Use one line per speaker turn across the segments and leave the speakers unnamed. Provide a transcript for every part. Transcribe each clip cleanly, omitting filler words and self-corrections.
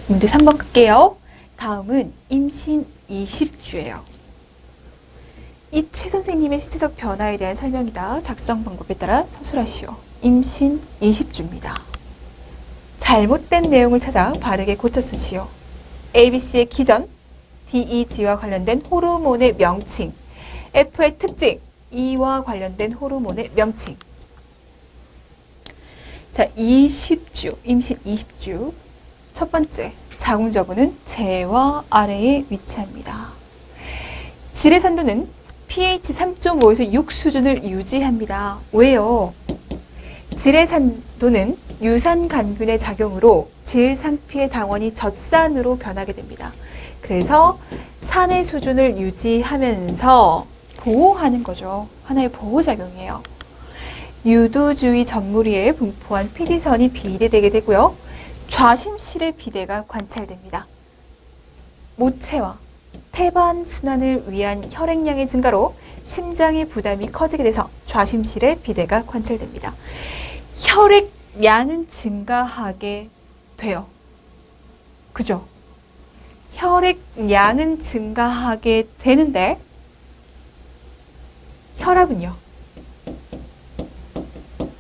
문제 3번 갈게요. 다음은 임신 20주예요. 이 최 선생님의 신체적 변화에 대한 설명이다. 작성 방법에 따라 서술하시오. 임신 20주입니다. 잘못된 내용을 찾아 바르게 고쳐 쓰시오. ABC의 기전, DEG와 관련된 호르몬의 명칭, F의 특징, E와 관련된 호르몬의 명칭. 자, 20주, 임신 20주. 첫 번째, 자궁저부는 재와 아래에 위치합니다. 질의 산도는 pH 3.5에서 6 수준을 유지합니다. 왜요? 질의 산도는 유산간균의 작용으로 질상피의 당원이 젖산으로 변하게 됩니다. 그래서 산의 수준을 유지하면서 보호하는 거죠. 하나의 보호작용이에요. 유두주위 전무리에 분포한 피지선이 비대되게 되고요. 좌심실의 비대가 관찰됩니다. 모체와 태반 순환을 위한 혈액량의 증가로 심장의 부담이 커지게 돼서 좌심실의 비대가 관찰됩니다. 혈액량은 증가하게 돼요. 그죠? 혈액량은 증가하게 되는데 혈압은요.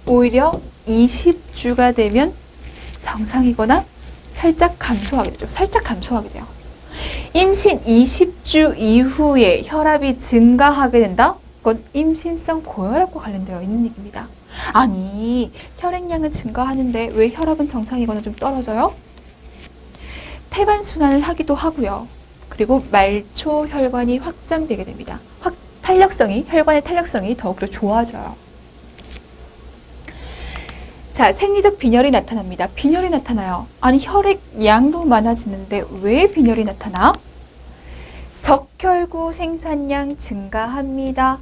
오히려 20주가 되면 정상이거나 살짝 감소하게 되죠. 살짝 감소하게 돼요. 임신 20주 이후에 혈압이 증가하게 된다? 그건 임신성 고혈압과 관련되어 있는 얘기입니다. 아니, 혈액량은 증가하는데 왜 혈압은 정상이거나 좀 떨어져요? 태반 순환을 하기도 하고요. 그리고 말초 혈관이 확장되게 됩니다. 혈관의 탄력성이 더욱더 좋아져요. 자, 생리적 빈혈이 나타납니다. 빈혈이 나타나요. 아니, 혈액량도 많아지는데 왜 빈혈이 나타나? 적혈구 생산량 증가합니다.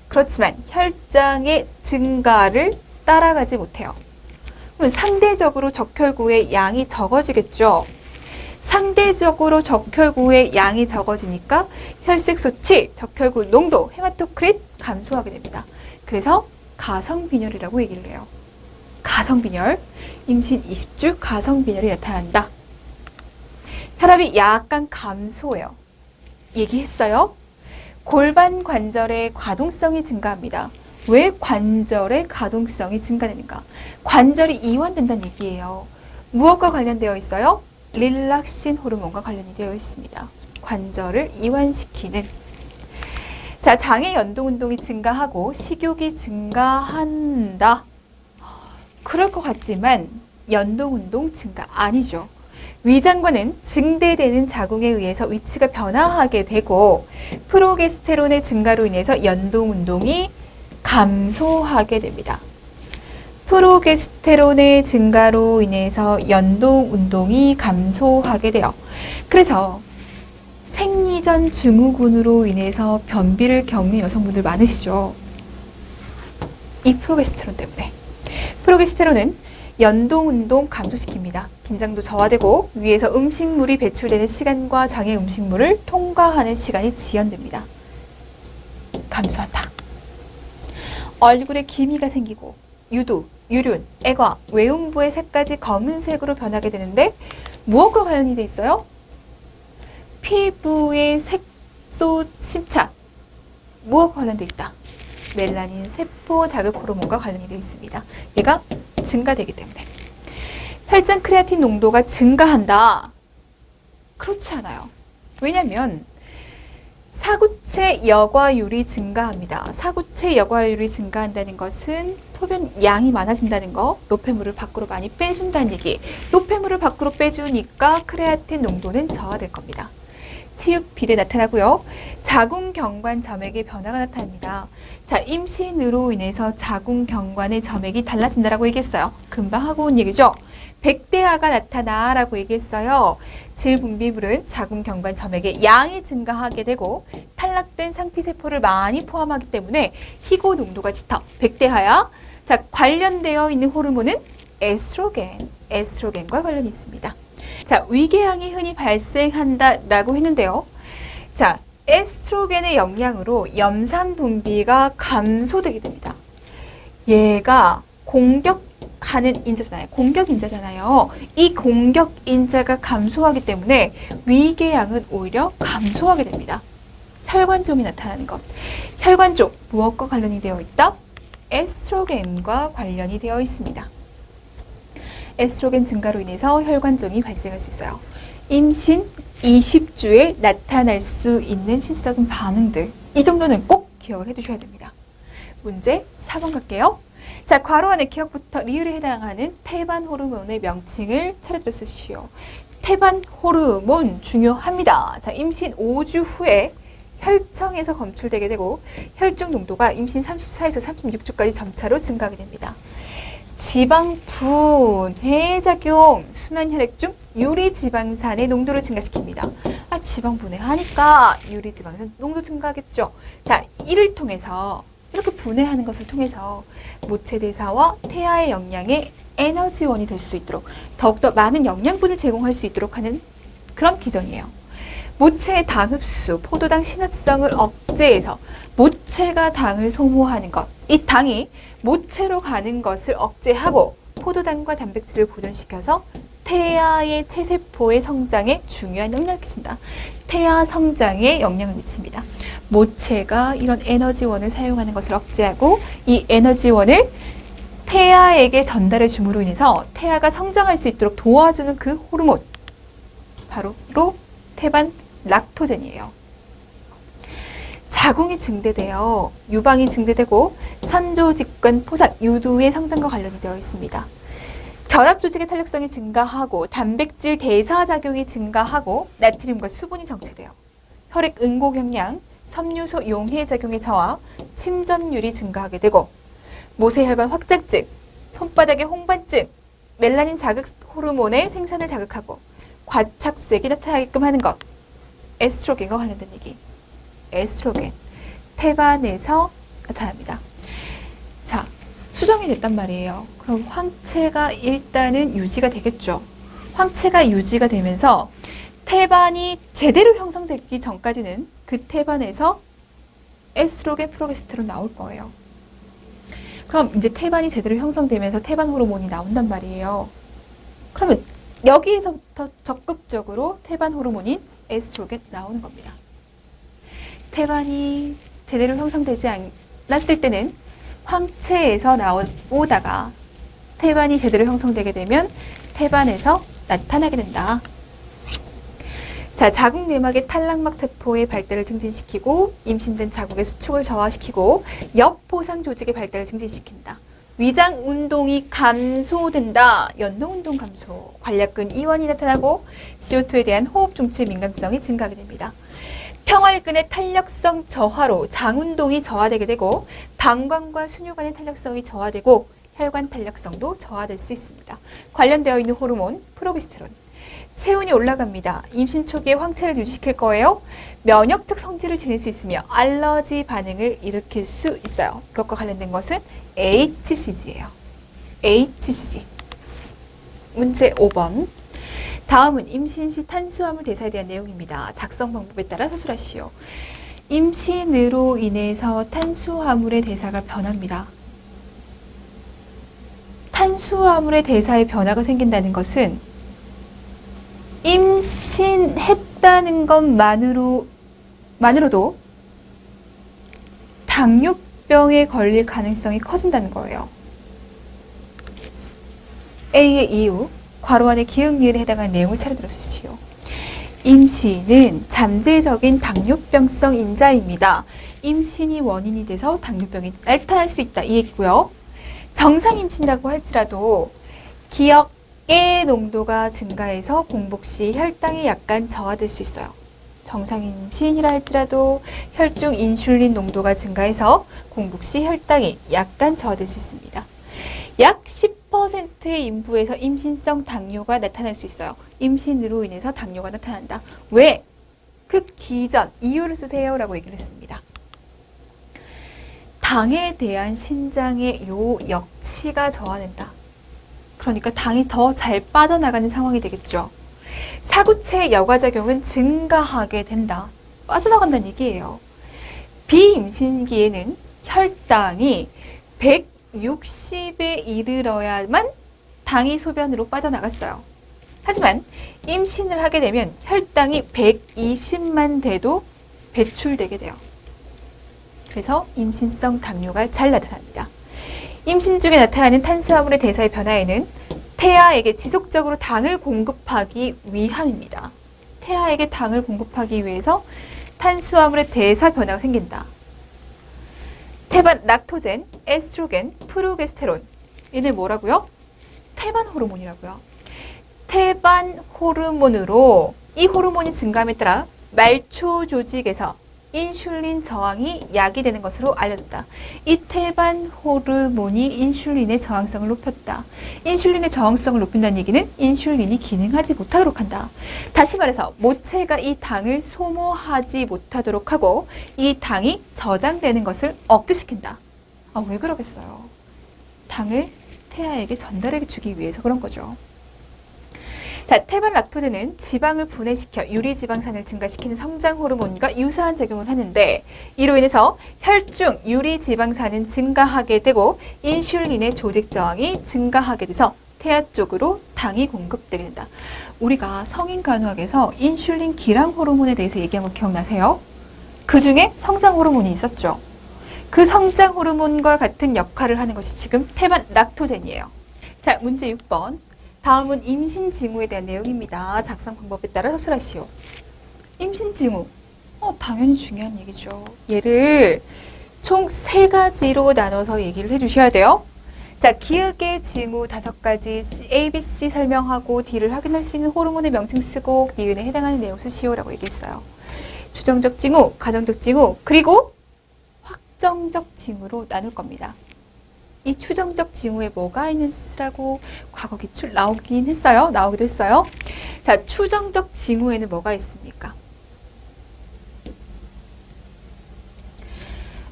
그렇지만 혈장의 증가를 따라가지 못해요. 그럼 상대적으로 적혈구의 양이 적어지겠죠. 상대적으로 적혈구의 양이 적어지니까 혈색소치, 적혈구 농도, 헤마토크릿 감소하게 됩니다. 그래서 가성빈혈이라고 얘기를 해요. 가성빈혈, 임신 20주 가성빈혈이 나타난다. 혈압이 약간 감소해요. 얘기했어요. 골반 관절의 가동성이 증가합니다. 왜 관절의 가동성이 증가되는가? 관절이 이완된다는 얘기예요. 무엇과 관련되어 있어요? 릴락신 호르몬과 관련이 되어 있습니다. 관절을 이완시키는. 자, 장의 연동운동이 증가하고 식욕이 증가한다. 그럴 것 같지만 연동운동 증가 아니죠. 위장관은 증대되는 자궁에 의해서 위치가 변화하게 되고 프로게스테론의 증가로 인해서 연동운동이 감소하게 됩니다. 프로게스테론의 증가로 인해서 연동운동이 감소하게 돼요. 그래서 생리전 증후군으로 인해서 변비를 겪는 여성분들 많으시죠. 이 프로게스테론 때문에. 프로게스테론은 연동운동 감소시킵니다. 긴장도 저하되고 위에서 음식물이 배출되는 시간과 장의 음식물을 통과하는 시간이 지연됩니다. 감소한다. 얼굴에 기미가 생기고 유두, 유륜, 애과, 외음부의 색까지 검은색으로 변하게 되는데 무엇과 관련이 돼 있어요? 피부의 색소 침착. 무엇과 관련돼 있다? 멜라닌 세포 자극 호르몬과 관련이 되어 있습니다. 얘가 증가되기 때문에. 혈장 크레아틴 농도가 증가한다. 그렇지 않아요. 왜냐하면 사구체 여과율이 증가합니다. 사구체 여과율이 증가한다는 것은 소변 양이 많아진다는 거, 노폐물을 밖으로 많이 빼준다는 얘기. 노폐물을 밖으로 빼주니까 크레아틴 농도는 저하될 겁니다. 치육 비대 나타나고요. 자궁경관 점액의 변화가 나타납니다. 자, 임신으로 인해서 자궁경관의 점액이 달라진다라고 얘기했어요. 금방 하고 온 얘기죠. 백대화가 나타나라고 얘기했어요. 질분비물은 자궁경관 점액의 양이 증가하게 되고 탈락된 상피세포를 많이 포함하기 때문에 희고 농도가 짙어. 백대화야. 자, 관련되어 있는 호르몬은 에스트로겐, 에스트로겐과 관련이 있습니다. 자, 위궤양이 흔히 발생한다라고 했는데요. 자, 에스트로겐의 영향으로 염산 분비가 감소되게 됩니다. 얘가 공격 하는 인자잖아요. 공격 인자잖아요. 이 공격 인자가 감소하기 때문에 위궤양은 오히려 감소하게 됩니다. 혈관종이 나타나는 것. 혈관종, 무엇과 관련이 되어 있다? 에스트로겐과 관련이 되어 있습니다. 에스트로겐 증가로 인해서 혈관종이 발생할 수 있어요. 임신 20주에 나타날 수 있는 신체적인 반응들. 이 정도는 꼭 기억을 해두셔야 됩니다. 문제 4번 갈게요. 자, 괄호 안에 기억부터 리을에 해당하는 태반 호르몬의 명칭을 차례대로 쓰시오. 태반 호르몬 중요합니다. 자, 임신 5주 후에 혈청에서 검출되게 되고 혈중 농도가 임신 34에서 36주까지 점차로 증가하게 됩니다. 지방 분해작용, 순환혈액 중 유리지방산의 농도를 증가시킵니다. 아, 지방 분해하니까 유리지방산 농도 증가하겠죠. 자, 이를 통해서 이렇게 분해하는 것을 통해서 모체대사와 태아의 영양의 에너지원이 될 수 있도록 더욱더 많은 영양분을 제공할 수 있도록 하는 그런 기전이에요. 모체의 당 흡수, 포도당 신합성을 억제해서 모체가 당을 소모하는 것, 이 당이 모체로 가는 것을 억제하고 포도당과 단백질을 보존시켜서 태아의 체세포의 성장에 중요한 영향을 끼친다. 태아 성장에 영향을 미칩니다. 모체가 이런 에너지원을 사용하는 것을 억제하고 이 에너지원을 태아에게 전달해 줌으로 인해서 태아가 성장할 수 있도록 도와주는 그 호르몬, 바로 태반 락토젠이에요. 자궁이 증대되어 유방이 증대되고 선조직관 포산, 유두의 성장과 관련이 되어 있습니다. 결합 조직의 탄력성이 증가하고 단백질 대사 작용이 증가하고 나트륨과 수분이 정체돼요. 혈액 응고 경량, 섬유소 용해 작용의 저하, 침전율이 증가하게 되고 모세혈관 확장증, 손바닥의 홍반증, 멜라닌 자극 호르몬의 생산을 자극하고 과착색이 나타나게끔 하는 것. 에스트로겐과 관련된 얘기. 에스트로겐, 태반에서 나타납니다. 자, 수정이 됐단 말이에요. 그럼 황체가 일단은 유지가 되겠죠. 황체가 유지가 되면서 태반이 제대로 형성되기 전까지는 그 태반에서 에스트로겐, 프로게스테론 나올 거예요. 그럼 이제 태반이 제대로 형성되면서 태반 호르몬이 나온단 말이에요. 그러면 여기에서부터 적극적으로 태반 호르몬인 에스트로겐 나오는 겁니다. 태반이 제대로 형성되지 않았을 때는 황체에서 나오다가 태반이 제대로 형성되게 되면 태반에서 나타나게 된다. 자, 자궁 내막의 탈락막 세포의 발달을 증진시키고 임신된 자궁의 수축을 저하시키고 역포상 조직의 발달을 증진시킨다. 위장 운동이 감소된다. 연동 운동 감소. 관략근 이완이 나타나고 CO2에 대한 호흡 중추의 민감성이 증가하게 됩니다. 평활근의 탄력성 저하로 장 운동이 저하되게 되고 방광과 순뇨관의 탄력성이 저하되고 혈관 탄력성도 저하될 수 있습니다. 관련되어 있는 호르몬 프로게스테론. 체온이 올라갑니다. 임신 초기에 황체를 유지시킬 거예요. 면역적 성질을 지닐 수 있으며 알러지 반응을 일으킬 수 있어요. 이것과 관련된 것은 HCG예요. HCG. 문제 5번. 다음은 임신 시 탄수화물 대사에 대한 내용입니다. 작성 방법에 따라 서술하시오. 임신으로 인해서 탄수화물의 대사가 변합니다. 탄수화물의 대사에 변화가 생긴다는 것은 임신했다는 것만으로도 당뇨병에 걸릴 가능성이 커진다는 거예요. A의 이유, 괄호 안에 기역, 니은에 해당하는 내용을 차례대로 쓰시오. 임신은 잠재적인 당뇨병성 인자입니다. 임신이 원인이 돼서 당뇨병이 나타날 수 있다. 이 얘기고요. 정상 임신이라고 할지라도 기역의 농도가 증가해서 공복 시 혈당이 약간 저하될 수 있어요. 정상 임신이라 할지라도 혈중 인슐린 농도가 증가해서 공복 시 혈당이 약간 저하될 수 있습니다. 약 10%의 인부에서 임신성 당뇨가 나타날 수 있어요. 임신으로 인해서 당뇨가 나타난다. 왜? 그 기전, 이유를 쓰세요 라고 얘기를 했습니다. 당에 대한 신장의 역치가 저하된다. 그러니까 당이 더 잘 빠져나가는 상황이 되겠죠. 사구체의 여과작용은 증가하게 된다. 빠져나간다는 얘기예요. 비임신기에는 혈당이 60에 이르러야만 당이 소변으로 빠져나갔어요. 하지만 임신을 하게 되면 혈당이 120만 돼도 배출되게 돼요. 그래서 임신성 당뇨가 잘 나타납니다. 임신 중에 나타나는 탄수화물의 대사의 변화에는 태아에게 지속적으로 당을 공급하기 위함입니다. 태아에게 당을 공급하기 위해서 탄수화물의 대사 변화가 생긴다. 태반 락토젠, 에스트로겐, 프로게스테론. 얘네 뭐라고요? 태반 호르몬이라고요. 태반 호르몬으로 이 호르몬이 증가함에 따라 말초 조직에서 인슐린 저항이 야기되는 것으로 알려졌다. 이 태반 호르몬이 인슐린의 저항성을 높였다. 인슐린의 저항성을 높인다는 얘기는 인슐린이 기능하지 못하도록 한다. 다시 말해서 모체가 이 당을 소모하지 못하도록 하고 이 당이 저장되는 것을 억제시킨다. 아, 왜 그러겠어요? 당을 태아에게 전달해 주기 위해서 그런 거죠. 자, 태반 락토제는 지방을 분해시켜 유리지방산을 증가시키는 성장 호르몬과 유사한 작용을 하는데 이로 인해서 혈중 유리지방산은 증가하게 되고 인슐린의 조직 저항이 증가하게 돼서 태아 쪽으로 당이 공급되게 된다. 우리가 성인 간호학에서 인슐린 기랑 호르몬에 대해서 얘기한 거 기억나세요? 그 중에 성장 호르몬이 있었죠. 그 성장 호르몬과 같은 역할을 하는 것이 지금 태반 락토젠이에요. 자, 문제 6번. 다음은 임신 징후에 대한 내용입니다. 작성 방법에 따라 서술하시오. 임신 징후. 당연히 중요한 얘기죠. 얘를 총 3가지로 나눠서 얘기를 해주셔야 돼요. 자, 기억의 징후 5가지 A, B, C 설명하고 D를 확인할 수 있는 호르몬의 명칭 쓰고 니은에 해당하는 내용 쓰시오라고 얘기했어요. 추정적 징후, 가정적 징후, 그리고 확정적 징후로 나눌 겁니다. 이 추정적 징후에 뭐가 있는지라고 과거 기출 나오긴 했어요. 나오기도 했어요. 자, 추정적 징후에는 뭐가 있습니까?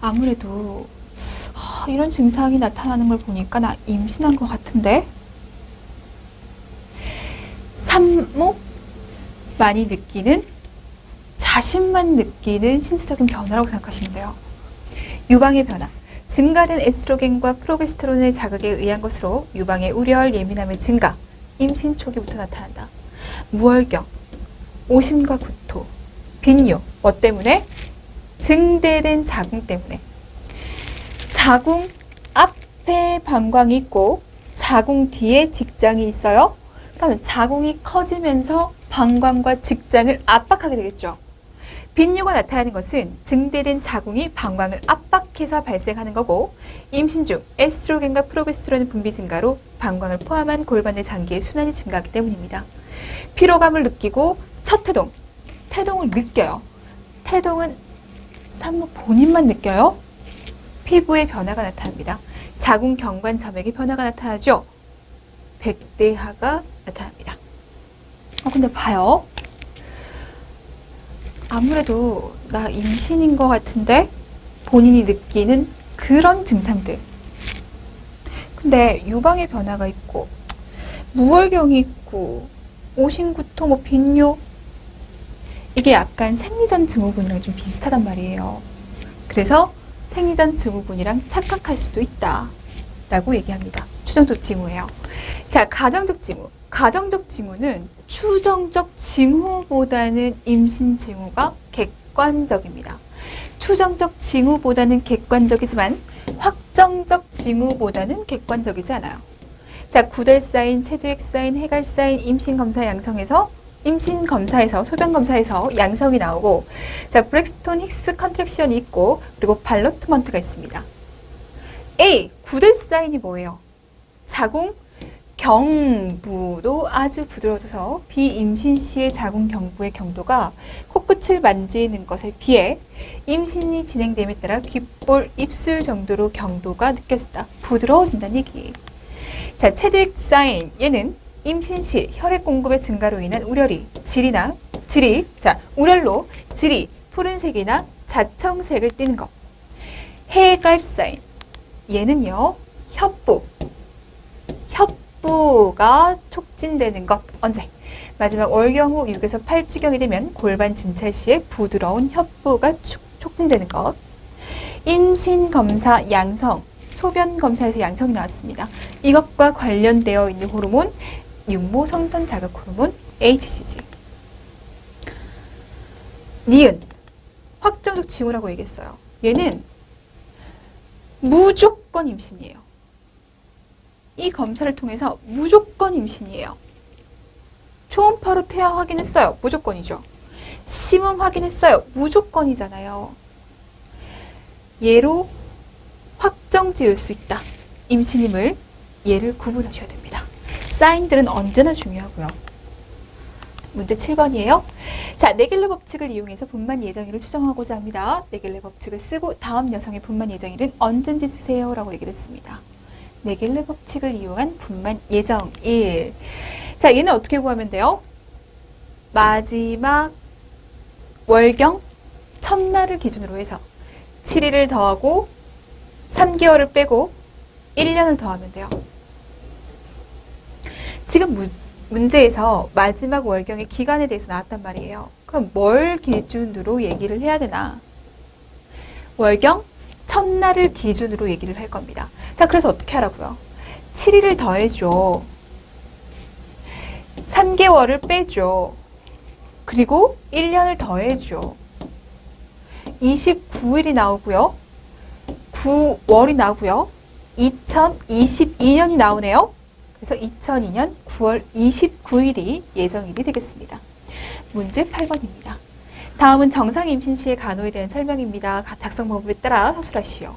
아무래도 이런 증상이 나타나는 걸 보니까 나 임신한 것 같은데? 산모? 많이 느끼는, 자신만 느끼는 신체적인 변화라고 생각하시면 돼요. 유방의 변화. 증가된 에스트로겐과 프로게스테론의 자극에 의한 것으로 유방의 우려할 예민함의 증가, 임신 초기부터 나타난다. 무월경, 오심과 구토, 빈뇨, 뭐 때문에? 증대된 자궁 때문에. 자궁 앞에 방광이 있고 자궁 뒤에 직장이 있어요. 그러면 자궁이 커지면서 방광과 직장을 압박하게 되겠죠. 빈뇨가 나타나는 것은 증대된 자궁이 방광을 압박해서 발생하는 거고 임신 중 에스트로겐과 프로게스테론의 분비 증가로 방광을 포함한 골반의 장기의 순환이 증가하기 때문입니다. 피로감을 느끼고 첫 태동, 태동을 느껴요. 태동은 산모 본인만 느껴요. 피부에 변화가 나타납니다. 자궁 경관 점액의 변화가 나타나죠. 백대하가 나타납니다. 근데 봐요. 아무래도 나 임신인 것 같은데 본인이 느끼는 그런 증상들. 근데 유방의 변화가 있고 무월경이 있고 오심구토, 빈뇨 이게 약간 생리전 증후군이랑 좀 비슷하단 말이에요. 그래서 생리전 증후군이랑 착각할 수도 있다 라고 얘기합니다. 추정적 징후예요. 자, 가정적 징후. 가정적 징후는 추정적 징후보다는 임신 징후가 객관적입니다. 추정적 징후보다는 객관적이지만 확정적 징후보다는 객관적이지 않아요. 자, 구달 사인, 체두액 사인, 해갈 사인, 임신 검사 양성에서 임신 검사에서 소변 검사에서 양성이 나오고 자, 브렉스톤 힉스 컨트랙션이 있고 그리고 발로트먼트가 있습니다. A, 구달 사인이 뭐예요? 자궁 경부도 아주 부드러워져서 비임신 시의 자궁 경부의 경도가 코끝을 만지는 것에 비해 임신이 진행됨에 따라 귓볼, 입술 정도로 경도가 느껴진다. 부드러워진다는 얘기. 자, 체드윅 사인. 얘는 임신 시 혈액 공급의 증가로 인한 우려리, 자, 우열로 질이 푸른색이나 자청색을 띠는 것. 해갈 사인. 얘는요, 혀부가 촉진되는 것. 언제? 마지막 월경 후 6에서 8주경이 되면 골반 진찰 시에 부드러운 혀부가 촉진되는 것. 임신 검사 양성, 소변 검사에서 양성이 나왔습니다. 이것과 관련되어 있는 호르몬, 육모 성전 자극 호르몬 HCG. 니은, 확정적 징후라고 얘기했어요. 얘는 무조건 임신이에요. 이 검사를 통해서 무조건 임신이에요. 초음파로 태아 확인했어요. 무조건이죠. 심음 확인했어요. 무조건이잖아요. 얘로 확정 지을 수 있다. 임신임을 얘를 구분하셔야 됩니다. 사인들은 언제나 중요하고요. 문제 7번이에요. 자, 네겔레 법칙을 이용해서 분만 예정일을 추정하고자 합니다. 네겔레 법칙을 쓰고 다음 여성의 분만 예정일은 언젠지 쓰세요 라고 얘기를 했습니다. 네겔레 법칙을 이용한 분만 예정일. 자, 얘는 어떻게 구하면 돼요? 마지막 월경 첫날을 기준으로 해서 7일을 더하고 3개월을 빼고 1년을 더하면 돼요. 지금 문제에서 마지막 월경의 기간에 대해서 나왔단 말이에요. 그럼 뭘 기준으로 얘기를 해야 되나? 월경 첫날을 기준으로 얘기를 할 겁니다. 자, 그래서 어떻게 하라고요? 7일을 더해줘. 3개월을 빼줘. 그리고 1년을 더해줘. 29일이 나오고요. 9월이 나오고요. 2022년이 나오네요. 그래서 2002년 9월 29일이 예정일이 되겠습니다. 문제 8번입니다. 다음은 정상 임신 시의 간호에 대한 설명입니다. 작성 방법에 따라 서술하시오.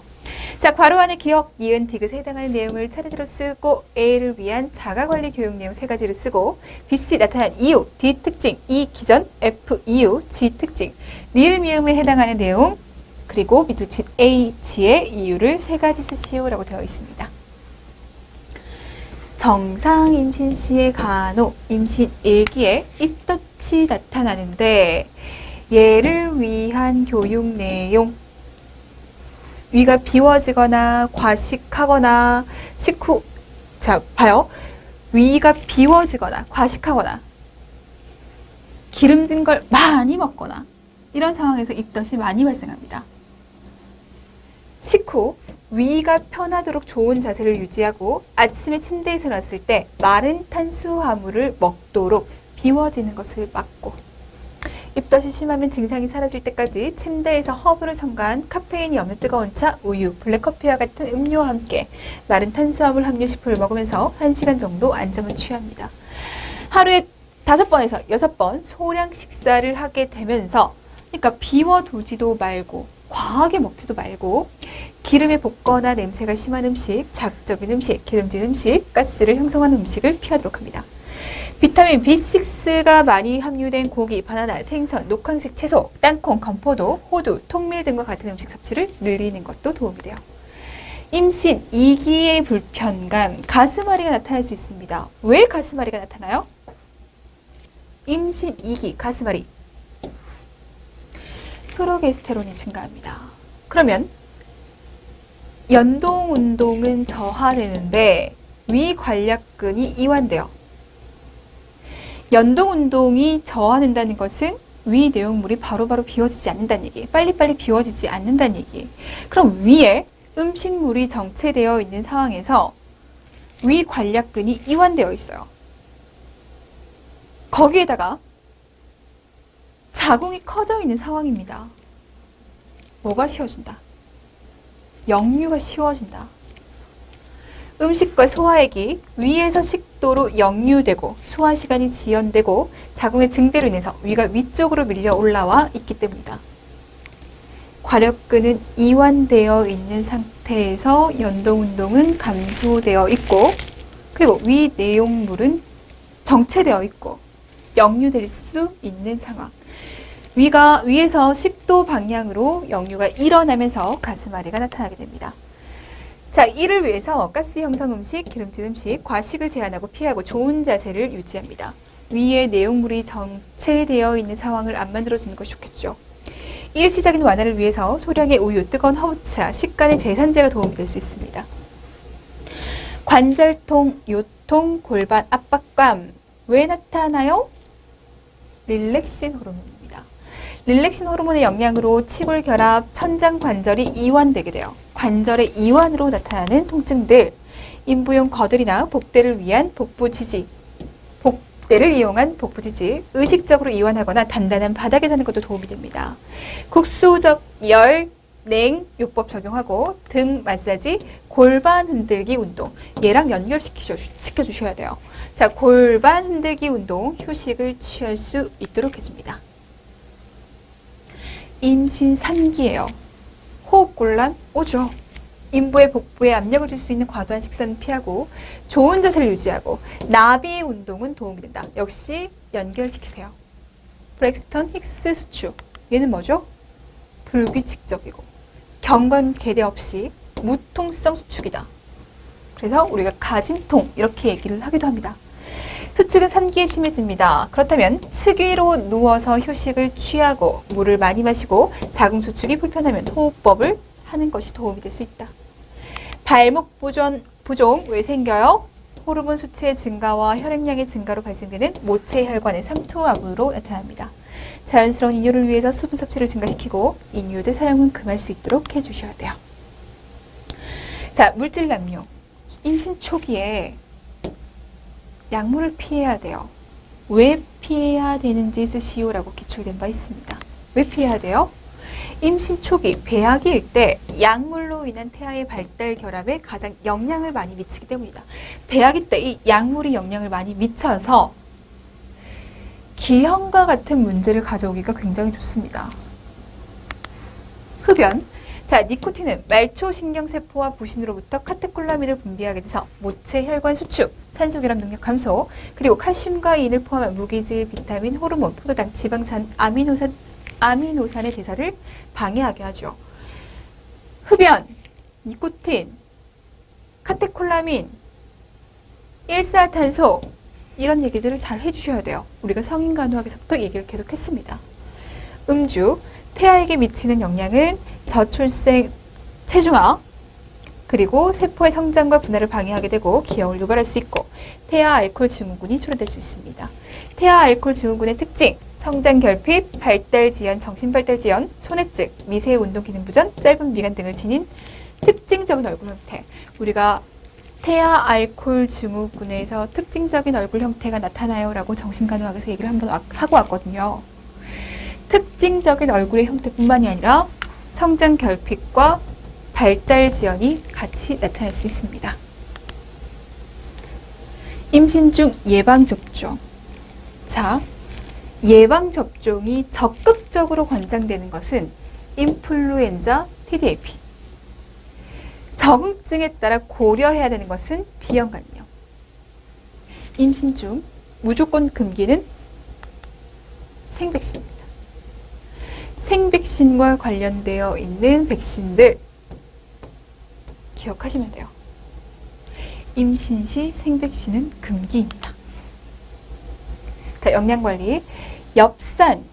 자, 괄호 안에 기억, 니은, 디귿에 해당하는 내용을 차례대로 쓰고 A를 위한 자가관리 교육 내용 3가지를 쓰고 BC 나타난 이유, D 특징, E 기전, F 이유, G 특징, 리을 미음에 해당하는 내용 그리고 밑줄 H의 이유를 3가지 쓰시오라고 되어 있습니다. 정상 임신 시의 간호, 임신 일기에 입덧이 나타나는데 얘를 위한 교육 내용 위가 비워지거나 과식하거나 식후 자 봐요. 위가 비워지거나 과식하거나 기름진 걸 많이 먹거나 이런 상황에서 입덧이 많이 발생합니다. 식후 위가 편하도록 좋은 자세를 유지하고 아침에 침대에서 일어났을 때 마른 탄수화물을 먹도록 비워지는 것을 막고 입덧이 심하면 증상이 사라질 때까지 침대에서 허브를 첨가한 카페인이 없는 뜨거운 차, 우유, 블랙커피와 같은 음료와 함께 마른 탄수화물 함유 식품을 먹으면서 1시간 정도 안정을 취합니다. 하루에 5번에서 6번 소량 식사를 하게 되면서 그러니까 비워두지도 말고 과하게 먹지도 말고 기름에 볶거나 냄새가 심한 음식, 자극적인 음식, 기름진 음식, 가스를 형성하는 음식을 피하도록 합니다. 비타민 B6가 많이 함유된 고기, 바나나, 생선, 녹황색 채소, 땅콩, 건포도, 호두, 통밀 등과 같은 음식 섭취를 늘리는 것도 도움이 돼요. 임신 2기의 불편감, 가슴앓이가 나타날 수 있습니다. 왜 가슴앓이가 나타나요? 임신 2기, 가슴앓이. 프로게스테론이 증가합니다. 그러면 연동 운동은 저하되는데 위관략근이 이완돼요. 연동 운동이 저하된다는 것은 위 내용물이 바로바로 비워지지 않는다는 얘기, 빨리빨리 비워지지 않는다는 얘기. 그럼 위에 음식물이 정체되어 있는 상황에서 위관략근이 이완되어 있어요. 거기에다가 자궁이 커져 있는 상황입니다. 뭐가 쉬워진다? 역류가 쉬워진다. 음식과 소화액이 위에서 식도로 역류되고 소화시간이 지연되고 자궁의 증대로 인해서 위가 위쪽으로 밀려 올라와 있기 때문이다. 괄약근은 이완되어 있는 상태에서 연동운동은 감소되어 있고 그리고 위 내용물은 정체되어 있고 역류될 수 있는 상황. 위에서 식도 방향으로 역류가 일어나면서 가슴앓이가 나타나게 됩니다. 자, 이를 위해서 가스 형성 음식, 기름진 음식, 과식을 제한하고 피하고 좋은 자세를 유지합니다. 위에 내용물이 정체되어 있는 상황을 안 만들어주는 것이 좋겠죠. 일시적인 완화를 위해서 소량의 우유, 뜨거운 허브차, 식간의 제산제가 도움이 될 수 있습니다. 관절통, 요통, 골반 압박감 왜 나타나요? 릴렉신 호르몬입니다. 릴렉신 호르몬의 영향으로 치골 결합, 천장 관절이 이완되게 돼요. 관절의 이완으로 나타나는 통증들, 인부용 거들이나 복대를 위한 복부 지지, 복대를 이용한 복부 지지, 의식적으로 이완하거나 단단한 바닥에 자는 것도 도움이 됩니다. 국소적 열, 냉 요법 적용하고 등 마사지, 골반 흔들기 운동 얘랑 연결시켜 주셔야 돼요. 자, 골반 흔들기 운동 휴식을 취할 수 있도록 해줍니다. 임신 3기예요. 호흡곤란 오죠. 인부의 복부에 압력을 줄 수 있는 과도한 식사는 피하고 좋은 자세를 유지하고 나비 운동은 도움이 된다. 역시 연결시키세요. 브렉스턴 힉스 수축 얘는 뭐죠? 불규칙적이고 경관 개대 없이 무통성 수축이다. 그래서 우리가 가진통 이렇게 얘기를 하기도 합니다. 수축은 3기에 심해집니다. 그렇다면 측위로 누워서 휴식을 취하고 물을 많이 마시고 자궁 수축이 불편하면 호흡법을 하는 것이 도움이 될 수 있다. 발목 부종 왜 생겨요? 호르몬 수치의 증가와 혈액량의 증가로 발생되는 모체 혈관의 삼투압으로 나타납니다. 자연스러운 인유를 위해서 수분 섭취를 증가시키고 인유제 사용은 금할 수 있도록 해주셔야 돼요. 자, 물질 남용. 임신 초기에 약물을 피해야 돼요. 왜 피해야 되는지 쓰시오라고 기출된 바 있습니다. 왜 피해야 돼요? 임신 초기 배아기일 때 약물로 인한 태아의 발달 결합에 가장 영향을 많이 미치기 때문이다. 배아기 때 이 약물이 영향을 많이 미쳐서 기형과 같은 문제를 가져오기가 굉장히 좋습니다. 흡연. 자, 니코틴은 말초신경세포와 부신으로부터 카테콜라민을 분비하게 돼서 모체 혈관 수축, 산소결합 능력 감소, 그리고 칼슘과 인을 포함한 무기질, 비타민, 호르몬, 포도당, 지방산, 아미노산의 대사를 방해하게 하죠. 흡연, 니코틴, 카테콜라민, 일사탄소 이런 얘기들을 잘 해주셔야 돼요. 우리가 성인간호학에서부터 얘기를 계속했습니다. 음주, 태아에게 미치는 영향은 저출생, 체중아, 그리고 세포의 성장과 분할을 방해하게 되고 기형을 유발할 수 있고 태아 알코올 증후군이 초래될 수 있습니다. 태아 알코올 증후군의 특징, 성장 결핍, 발달 지연, 정신 발달 지연, 손해증, 미세 운동 기능 부전, 짧은 미간 등을 지닌 특징적인 얼굴 형태. 우리가 태아 알코올 증후군에서 특징적인 얼굴 형태가 나타나요 라고 정신간호학에서 얘기를 한번 하고 왔거든요. 특징적인 얼굴의 형태뿐만이 아니라 성장 결핍과 발달 지연이 같이 나타날 수 있습니다. 임신 중 예방접종. 자, 예방접종이 적극적으로 권장되는 것은 인플루엔자, TDAP. 적응증에 따라 고려해야 되는 것은 비형간염. 임신 중 무조건 금기는 생백신입니다. 생백신과 관련되어 있는 백신들 기억하시면 돼요. 임신 시 생백신은 금기입니다. 자, 영양관리. 엽산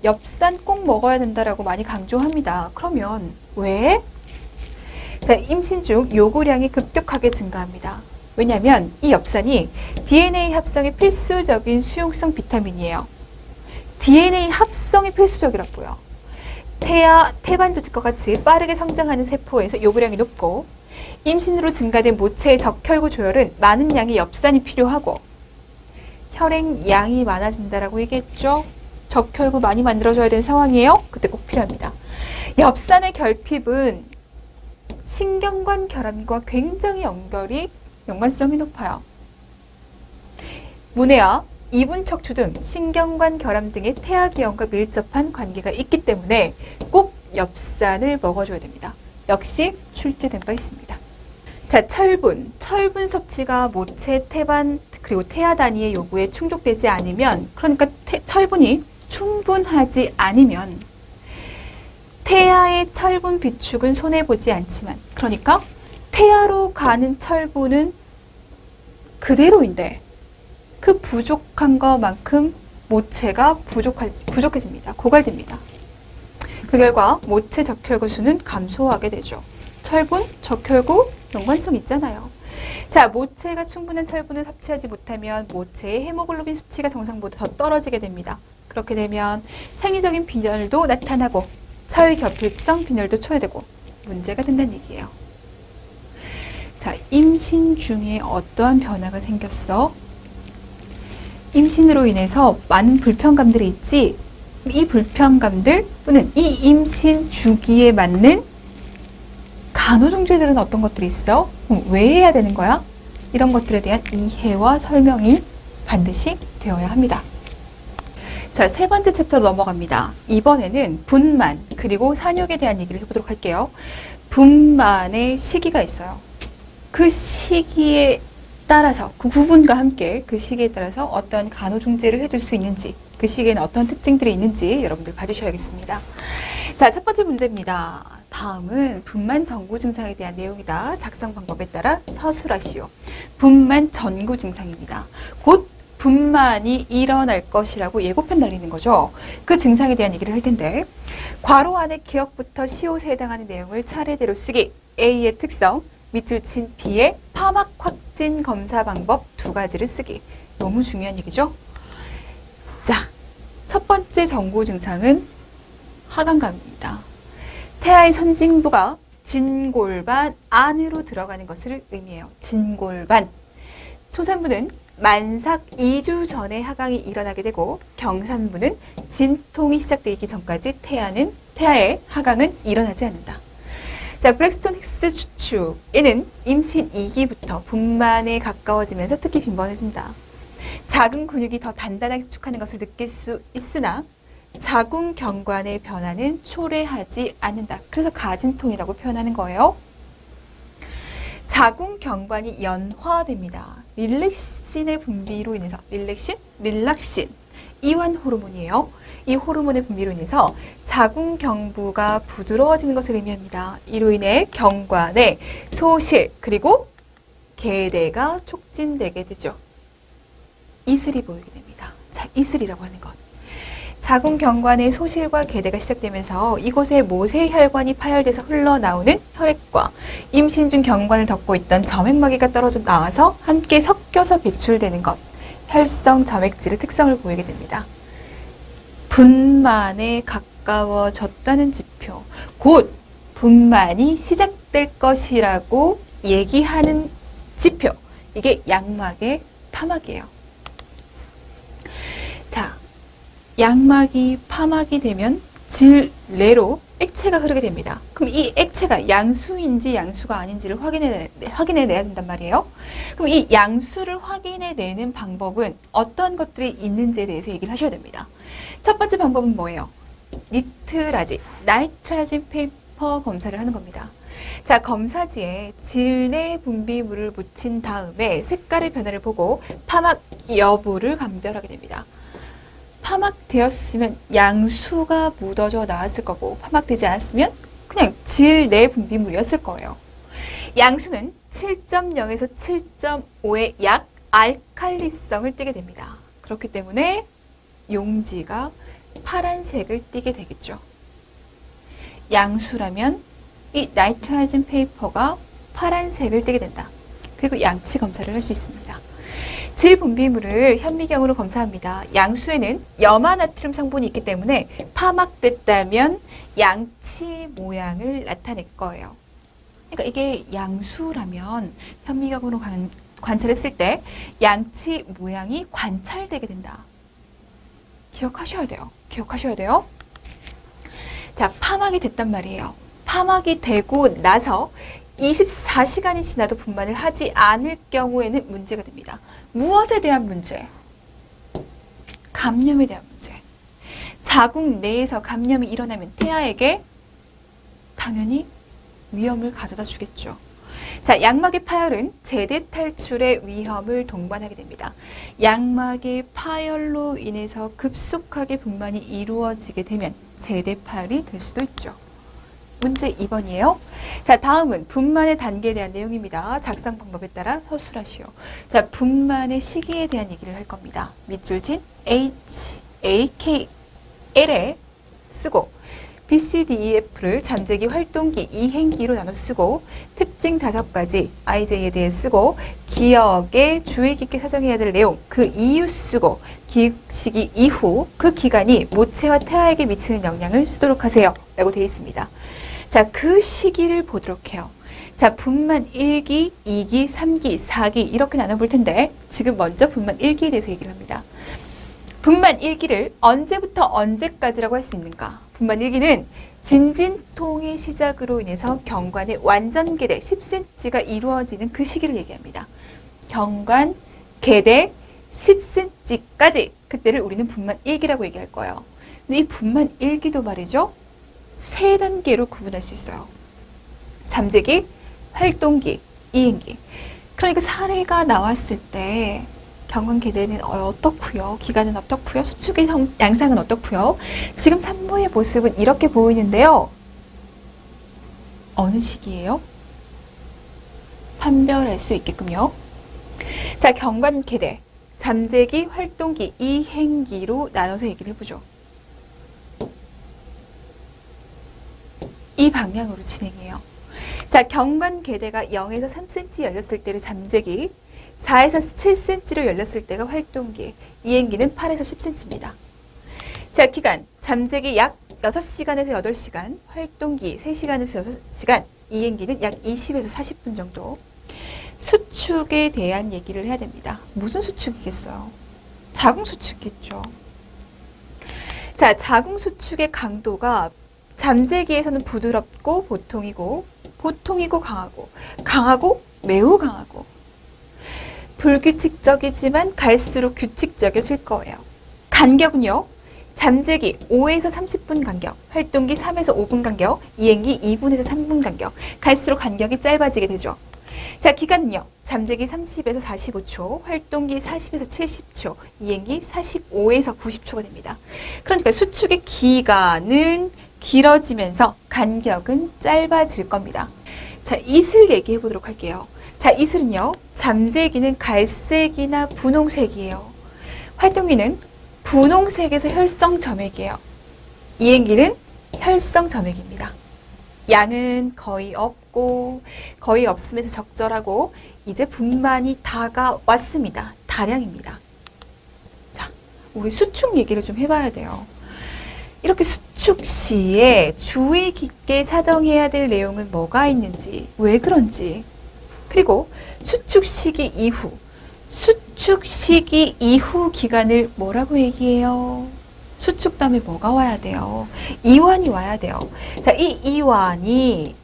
꼭 먹어야 된다라고 많이 강조합니다. 그러면 왜? 자, 임신 중 요구량이 급격하게 증가합니다. 왜냐하면 이 엽산이 DNA 합성의 필수적인 수용성 비타민이에요. DNA 합성이 필수적이라고요. 태반 조직과 같이 빠르게 성장하는 세포에서 요구량이 높고 임신으로 증가된 모체의 적혈구 조혈은 많은 양의 엽산이 필요하고 혈액량이 많아진다라고 얘기했죠. 적혈구 많이 만들어줘야 되는 상황이에요. 그때 꼭 필요합니다. 엽산의 결핍은 신경관 결함과 굉장히 연관성이 높아요. 문해와 이분 척추 등 신경관 결함 등의 태아기형과 밀접한 관계가 있기 때문에 꼭 엽산을 먹어줘야 됩니다. 역시 출제된 바 있습니다. 자, 철분 섭취가 모체, 태반, 그리고 태아 단위의 요구에 충족되지 않으면, 그러니까 철분이 충분하지 않으면 태아의 철분 비축은 손해보지 않지만, 그러니까 태아로 가는 철분은 그대로인데 그 부족한 것만큼 모체가 부족해집니다. 고갈됩니다. 그 결과 모체 적혈구 수는 감소하게 되죠. 철분, 적혈구 연관성 있잖아요. 자, 모체가 충분한 철분을 섭취하지 못하면 모체의 헤모글로빈 수치가 정상보다 더 떨어지게 됩니다. 그렇게 되면 생리적인 빈혈도 나타나고 철결핍성 빈혈도 초래되고 문제가 된다는 얘기예요. 자, 임신 중에 어떠한 변화가 생겼어? 임신으로 인해서 많은 불편감들이 있지. 이 불편감들 또는 이 임신 주기에 맞는 간호중재들은 어떤 것들이 있어? 왜 해야 되는 거야? 이런 것들에 대한 이해와 설명이 반드시 되어야 합니다. 자, 세 번째 챕터로 넘어갑니다. 이번에는 분만 그리고 산욕에 대한 얘기를 해보도록 할게요. 분만의 시기가 있어요. 그 시기에 따라서 그 구분과 함께 그 시기에 따라서 어떤 간호중재를 해줄 수 있는지 그 시기에는 어떤 특징들이 있는지 여러분들 봐주셔야겠습니다. 자, 첫 번째 문제입니다. 다음은 분만 전구 증상에 대한 내용이다. 작성 방법에 따라 서술하시오. 분만 전구 증상입니다. 곧 분만이 일어날 것이라고 예고편 날리는 거죠. 그 증상에 대한 얘기를 할 텐데 괄호 안에 기억부터 시옷에 해당하는 내용을 차례대로 쓰기. A의 특성, 밑줄 친 B의 파막 확진 검사 방법 두 가지를 쓰기. 너무 중요한 얘기죠. 자, 첫 번째 전구 증상은 하강감입니다. 태아의 선진부가 진골반 안으로 들어가는 것을 의미해요. 진골반. 초산부는 만삭 2주 전에 하강이 일어나게 되고 경산부는 진통이 시작되기 전까지 태아의 하강은 일어나지 않는다. 자, 브렉스톤 힉스 추측. 얘는 임신 2기부터 분만에 가까워지면서 특히 빈번해진다. 작은 근육이 더 단단하게 수축하는 것을 느낄 수 있으나 자궁 경관의 변화는 초래하지 않는다. 그래서 가진통이라고 표현하는 거예요. 자궁 경관이 연화됩니다. 릴렉신의 분비로 인해서 릴락신 이완 호르몬이에요. 이 호르몬의 분비로 인해서 자궁 경부가 부드러워지는 것을 의미합니다. 이로 인해 경관의 소실 그리고 개대가 촉진되게 되죠. 이슬이 보이게 됩니다. 자, 이슬이라고 하는 것. 자궁 경관의 소실과 개대가 시작되면서 이곳에 모세혈관이 파열돼서 흘러나오는 혈액과 임신 중 경관을 덮고 있던 점액마개가 떨어져 나와서 함께 섞여서 배출되는 것. 혈성 점액질의 특성을 보이게 됩니다. 분만에 가까워졌다는 지표. 곧 분만이 시작될 것이라고 얘기하는 지표. 이게 양막의 파막이에요. 자, 양막이 파막이 되면 질내로 액체가 흐르게 됩니다. 그럼 이 액체가 양수인지 양수가 아닌지를 확인해내야 된단 말이에요. 그럼 이 양수를 확인해내는 방법은 어떤 것들이 있는지에 대해서 얘기를 하셔야 됩니다. 첫 번째 방법은 뭐예요? 나이트라진 페이퍼 검사를 하는 겁니다. 자, 검사지에 질내 분비물을 묻힌 다음에 색깔의 변화를 보고 파막 여부를 감별하게 됩니다. 파막되었으면 양수가 묻어져 나왔을 거고 파막되지 않았으면 그냥 질내 분비물이었을 거예요. 양수는 7.0에서 7.5의 약 알칼리성을 띠게 됩니다. 그렇기 때문에 용지가 파란색을 띠게 되겠죠. 양수라면 이 나이트라진 페이퍼가 파란색을 띠게 된다. 그리고 양치 검사를 할 수 있습니다. 질 분비물을 현미경으로 검사합니다. 양수에는 염화나트륨 성분이 있기 때문에 파막됐다면 양치 모양을 나타낼 거예요. 그러니까 이게 양수라면 현미경으로 관찰했을 때 양치 모양이 관찰되게 된다. 기억하셔야 돼요. 기억하셔야 돼요. 자, 파막이 됐단 말이에요. 파막이 되고 나서 24시간이 지나도 분만을 하지 않을 경우에는 문제가 됩니다. 무엇에 대한 문제? 감염에 대한 문제. 자궁 내에서 감염이 일어나면 태아에게 당연히 위험을 가져다 주겠죠. 자, 양막의 파열은 제대 탈출의 위험을 동반하게 됩니다. 양막의 파열로 인해서 급속하게 분만이 이루어지게 되면 제대 파열이 될 수도 있죠. 문제 2번이에요. 자, 다음은 분만의 단계에 대한 내용입니다. 작성 방법에 따라 서술하시오. 자, 분만의 시기에 대한 얘기를 할 겁니다. 밑줄 진 H, A, K, L에 쓰고 B, C, D, E, F를 잠재기 활동기, 이행기로 나눠 쓰고 특징 5가지 IJ에 대해 쓰고 기억에 주의 깊게 사정해야 될 내용, 그 이유 쓰고 기획 시기 이후 그 기간이 모체와 태아에게 미치는 영향을 쓰도록 하세요. 라고 되어 있습니다. 자, 그 시기를 보도록 해요. 자, 분만 1기, 2기, 3기, 4기 이렇게 나눠볼 텐데 지금 먼저 분만 1기에 대해서 얘기를 합니다. 분만 1기를 언제부터 언제까지라고 할 수 있는가? 분만 1기는 진진통의 시작으로 인해서 경관의 완전 개대 10cm가 이루어지는 그 시기를 얘기합니다. 경관, 개대 10cm까지 그때를 우리는 분만 1기라고 얘기할 거예요. 근데 이 분만 1기도 말이죠. 세 단계로 구분할 수 있어요. 잠재기, 활동기, 이행기. 그러니까 사례가 나왔을 때 경관 개대는 어떻고요? 기간은 어떻고요? 수축의 양상은 어떻고요? 지금 산모의 모습은 이렇게 보이는데요. 어느 시기예요? 판별할 수 있게끔요. 자, 경관 개대, 잠재기, 활동기, 이행기로 나눠서 얘기를 해보죠. 이 방향으로 진행해요. 자, 경관 개대가 0에서 3cm 열렸을 때를 잠재기, 4에서 7cm로 열렸을 때가 활동기, 이행기는 8에서 10cm입니다. 자, 기간, 잠재기 약 6시간에서 8시간, 활동기 3시간에서 6시간, 이행기는 약 20에서 40분 정도. 수축에 대한 얘기를 해야 됩니다. 무슨 수축이겠어요? 자궁수축이겠죠. 자, 자궁수축의 강도가 잠재기에서는 부드럽고 보통이고 강하고 매우 강하고 불규칙적이지만 갈수록 규칙적이질 거예요. 간격은요. 잠재기 5에서 30분 간격, 활동기 3에서 5분 간격, 이행기 2분에서 3분 간격. 갈수록 간격이 짧아지게 되죠. 자, 기간은요. 잠재기 30에서 45초, 활동기 40에서 70초, 이행기 45에서 90초가 됩니다. 그러니까 수축의 기간은 길어지면서 간격은 짧아질 겁니다. 자, 이슬 얘기해 보도록 할게요. 자, 이슬은요. 잠재기는 갈색이나 분홍색이에요. 활동기는 분홍색에서 혈성점액이에요. 이행기는 혈성점액입니다. 양은 거의 없고 거의 없으면서 적절하고 이제 분만이 다가왔습니다. 다량입니다. 자, 우리 수축 얘기를 좀 해봐야 돼요. 이렇게 수축 시에 주의 깊게 사정해야 될 내용은 뭐가 있는지, 왜 그런지, 그리고 수축 시기 이후 기간을 뭐라고 얘기해요? 수축 다음에 뭐가 와야 돼요? 이완이 와야 돼요. 자, 이 이완이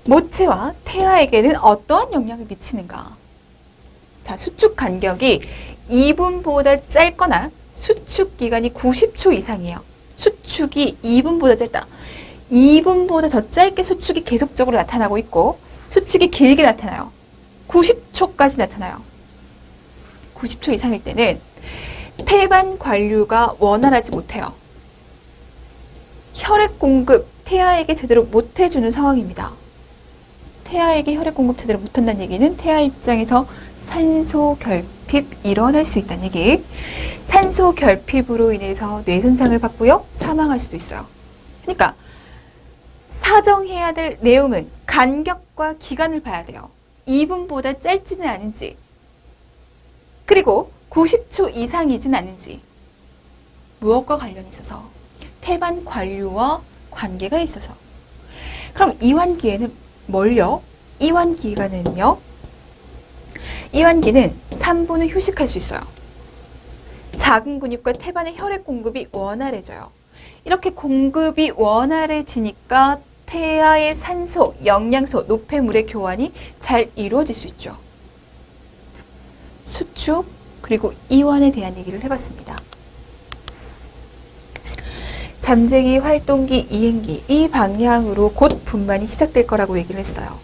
모체와 태아에게는 어떠한 영향을 미치는가? 자, 수축 간격이 2분보다 짧거나 수축 기간이 90초 이상이에요. 수축이 2분보다 짧다. 2분보다 더 짧게 수축이 계속적으로 나타나고 있고 수축이 길게 나타나요. 90초까지 나타나요. 90초 이상일 때는 태반 관류가 원활하지 못해요. 혈액 공급 태아에게 제대로 못 해주는 상황입니다. 태아에게 혈액 공급 제대로 못한다는 얘기는 태아 입장에서 산소 결핍 일어날 수 있다는 얘기. 산소 결핍으로 인해서 뇌 손상을 받고요. 사망할 수도 있어요. 그러니까 사정해야 될 내용은 간격과 기간을 봐야 돼요. 2분보다 짧지는 않은지, 그리고 90초 이상이진 않은지, 무엇과 관련이 있어서, 태반 관류와 관계가 있어서. 그럼 이완기에는 뭘요? 이완기간은요? 이완기는 3분은 휴식할 수 있어요. 작은 근육과 태반의 혈액 공급이 원활해져요. 이렇게 공급이 원활해지니까 태아의 산소, 영양소, 노폐물의 교환이 잘 이루어질 수 있죠. 수축, 그리고 이완에 대한 얘기를 해봤습니다. 잠재기, 활동기, 이행기 이 방향으로 곧 분만이 시작될 거라고 얘기를 했어요.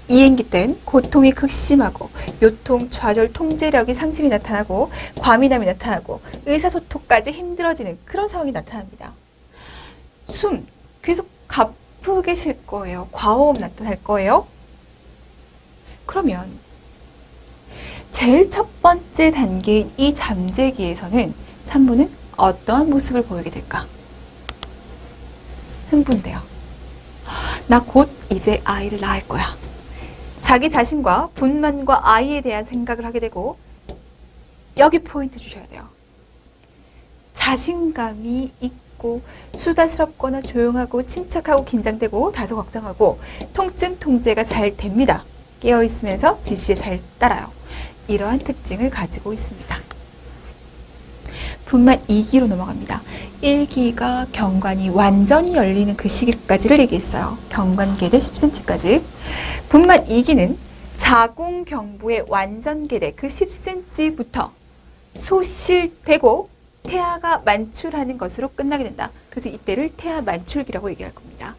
이행기 땐 고통이 극심하고 요통, 좌절, 통제력이 상실이 나타나고 과민함이 나타나고 의사소통까지 힘들어지는 그런 상황이 나타납니다. 숨 계속 가쁘게 쉴 거예요. 과호흡 나타날 거예요. 그러면 제일 첫 번째 단계인 이 잠재기에서는 산모는 어떠한 모습을 보이게 될까? 흥분돼요. 나 곧 이제 아이를 낳을 거야. 자기 자신과 분만과 아이에 대한 생각을 하게 되고, 여기 포인트 주셔야 돼요. 자신감이 있고 수다스럽거나 조용하고 침착하고 긴장되고 다소 걱정하고 통증 통제가 잘 됩니다. 깨어있으면서 지시에 잘 따라요. 이러한 특징을 가지고 있습니다. 분만 2기로 넘어갑니다. 1기가 경관이 완전히 열리는 그 시기까지를 얘기했어요. 경관계대 10cm까지. 분만 2기는 자궁경부의 완전계대 그 10cm부터 소실되고 태아가 만출하는 것으로 끝나게 된다. 그래서 이때를 태아 만출기라고 얘기할 겁니다.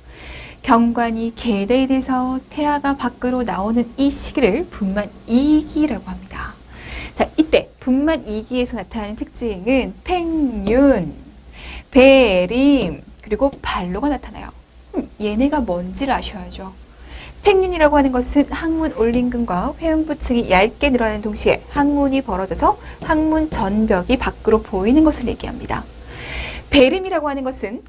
경관이 개대돼서 태아가 밖으로 나오는 이 시기를 분만 2기라고 합니다. 자, 이때 분만 2기에서 나타나는 특징은 팽윤, 배림, 그리고 발로가 나타나요. 얘네가 뭔지를 아셔야죠. 팽윤이라고 하는 것은 항문 올림근과 회음부층이 얇게 늘어나는 동시에 항문이 벌어져서 항문 전벽이 밖으로 보이는 것을 얘기합니다. 배림이라고 하는 것은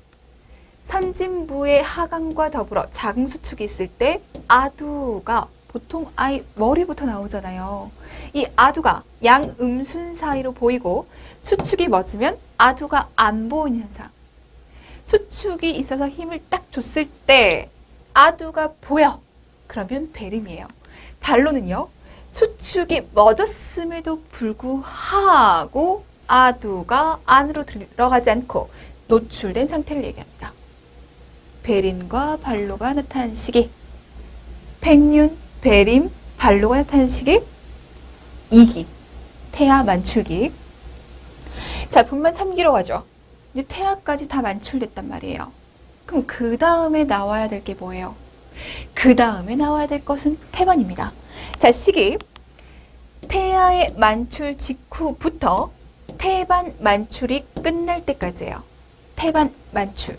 선진부의 하강과 더불어 자궁수축이 있을 때 아두가 보통 아이 머리부터 나오잖아요. 이 아두가 양음순 사이로 보이고 수축이 멎으면 아두가 안 보이는 현상. 수축이 있어서 힘을 딱 줬을 때 아두가 보여. 그러면 배림이에요. 발로는요. 수축이 멎었음에도 불구하고 아두가 안으로 들어가지 않고 노출된 상태를 얘기합니다. 배림과 발로가 나타나는 시기. 팽윤, 배림, 발로가 나타나는 시기. 2기. 태아 만출기. 자, 분만 3기로 가죠. 이제 태아까지 다 만출됐단 말이에요. 그럼 그 다음에 나와야 될 게 뭐예요? 그 다음에 나와야 될 것은 태반입니다. 자, 시기. 태아의 만출 직후부터 태반 만출이 끝날 때까지예요. 태반 만출.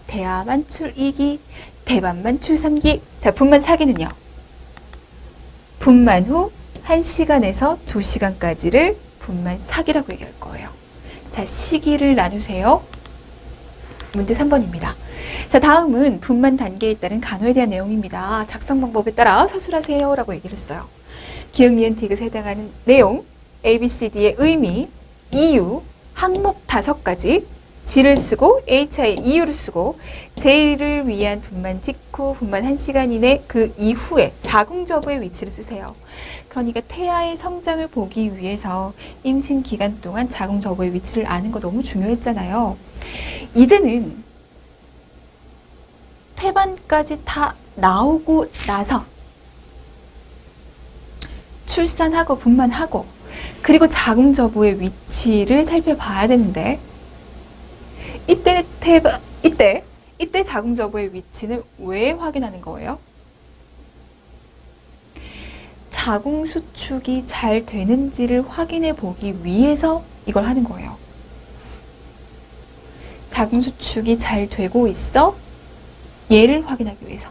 태아 만출 2기, 태반 만출 3기. 자, 분만 4기는요. 분만 후 1시간에서 2시간까지를 분만 4기라고 얘기할 거예요. 자, 시기를 나누세요. 문제 3번입니다. 자, 다음은 분만 단계에 따른 간호에 대한 내용입니다. 작성 방법에 따라 서술하세요 라고 얘기를 했어요. 기역, 니은, 디귿에 해당하는 내용, ABCD의 의미, 이유, 항목 5가지, 지를 쓰고 HI 이유를 쓰고 제1을 위한 분만 직후 분만 1시간 이내 그 이후에 자궁저부의 위치를 쓰세요. 그러니까 태아의 성장을 보기 위해서 임신 기간 동안 자궁저부의 위치를 아는 거 너무 중요했잖아요. 이제는 태반까지 다 나오고 나서 출산하고 분만하고 그리고 자궁저부의 위치를 살펴봐야 되는데 이때 자궁저부의 위치는 왜 확인하는 거예요? 자궁수축이 잘 되는지를 확인해 보기 위해서 이걸 하는 거예요. 자궁수축이 잘 되고 있어? 얘를 확인하기 위해서.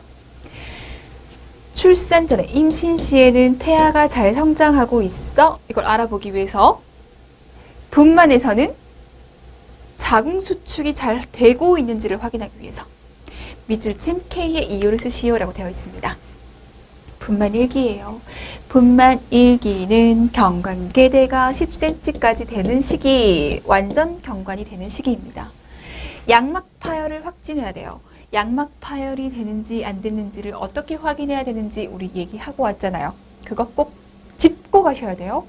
출산 전에 임신 시에는 태아가 잘 성장하고 있어? 이걸 알아보기 위해서. 분만에서는 자궁수축이 잘 되고 있는지를 확인하기 위해서. 밑줄 친 K의 이유를 쓰시오라고 되어 있습니다. 분만 1기예요. 분만 1기는 경관계대가 10cm까지 되는 시기, 완전 경관이 되는 시기입니다. 양막 파열을 확진해야 돼요. 양막 파열이 되는지 안 되는지를 어떻게 확인해야 되는지 우리 얘기하고 왔잖아요. 그거 꼭 짚고 가셔야 돼요.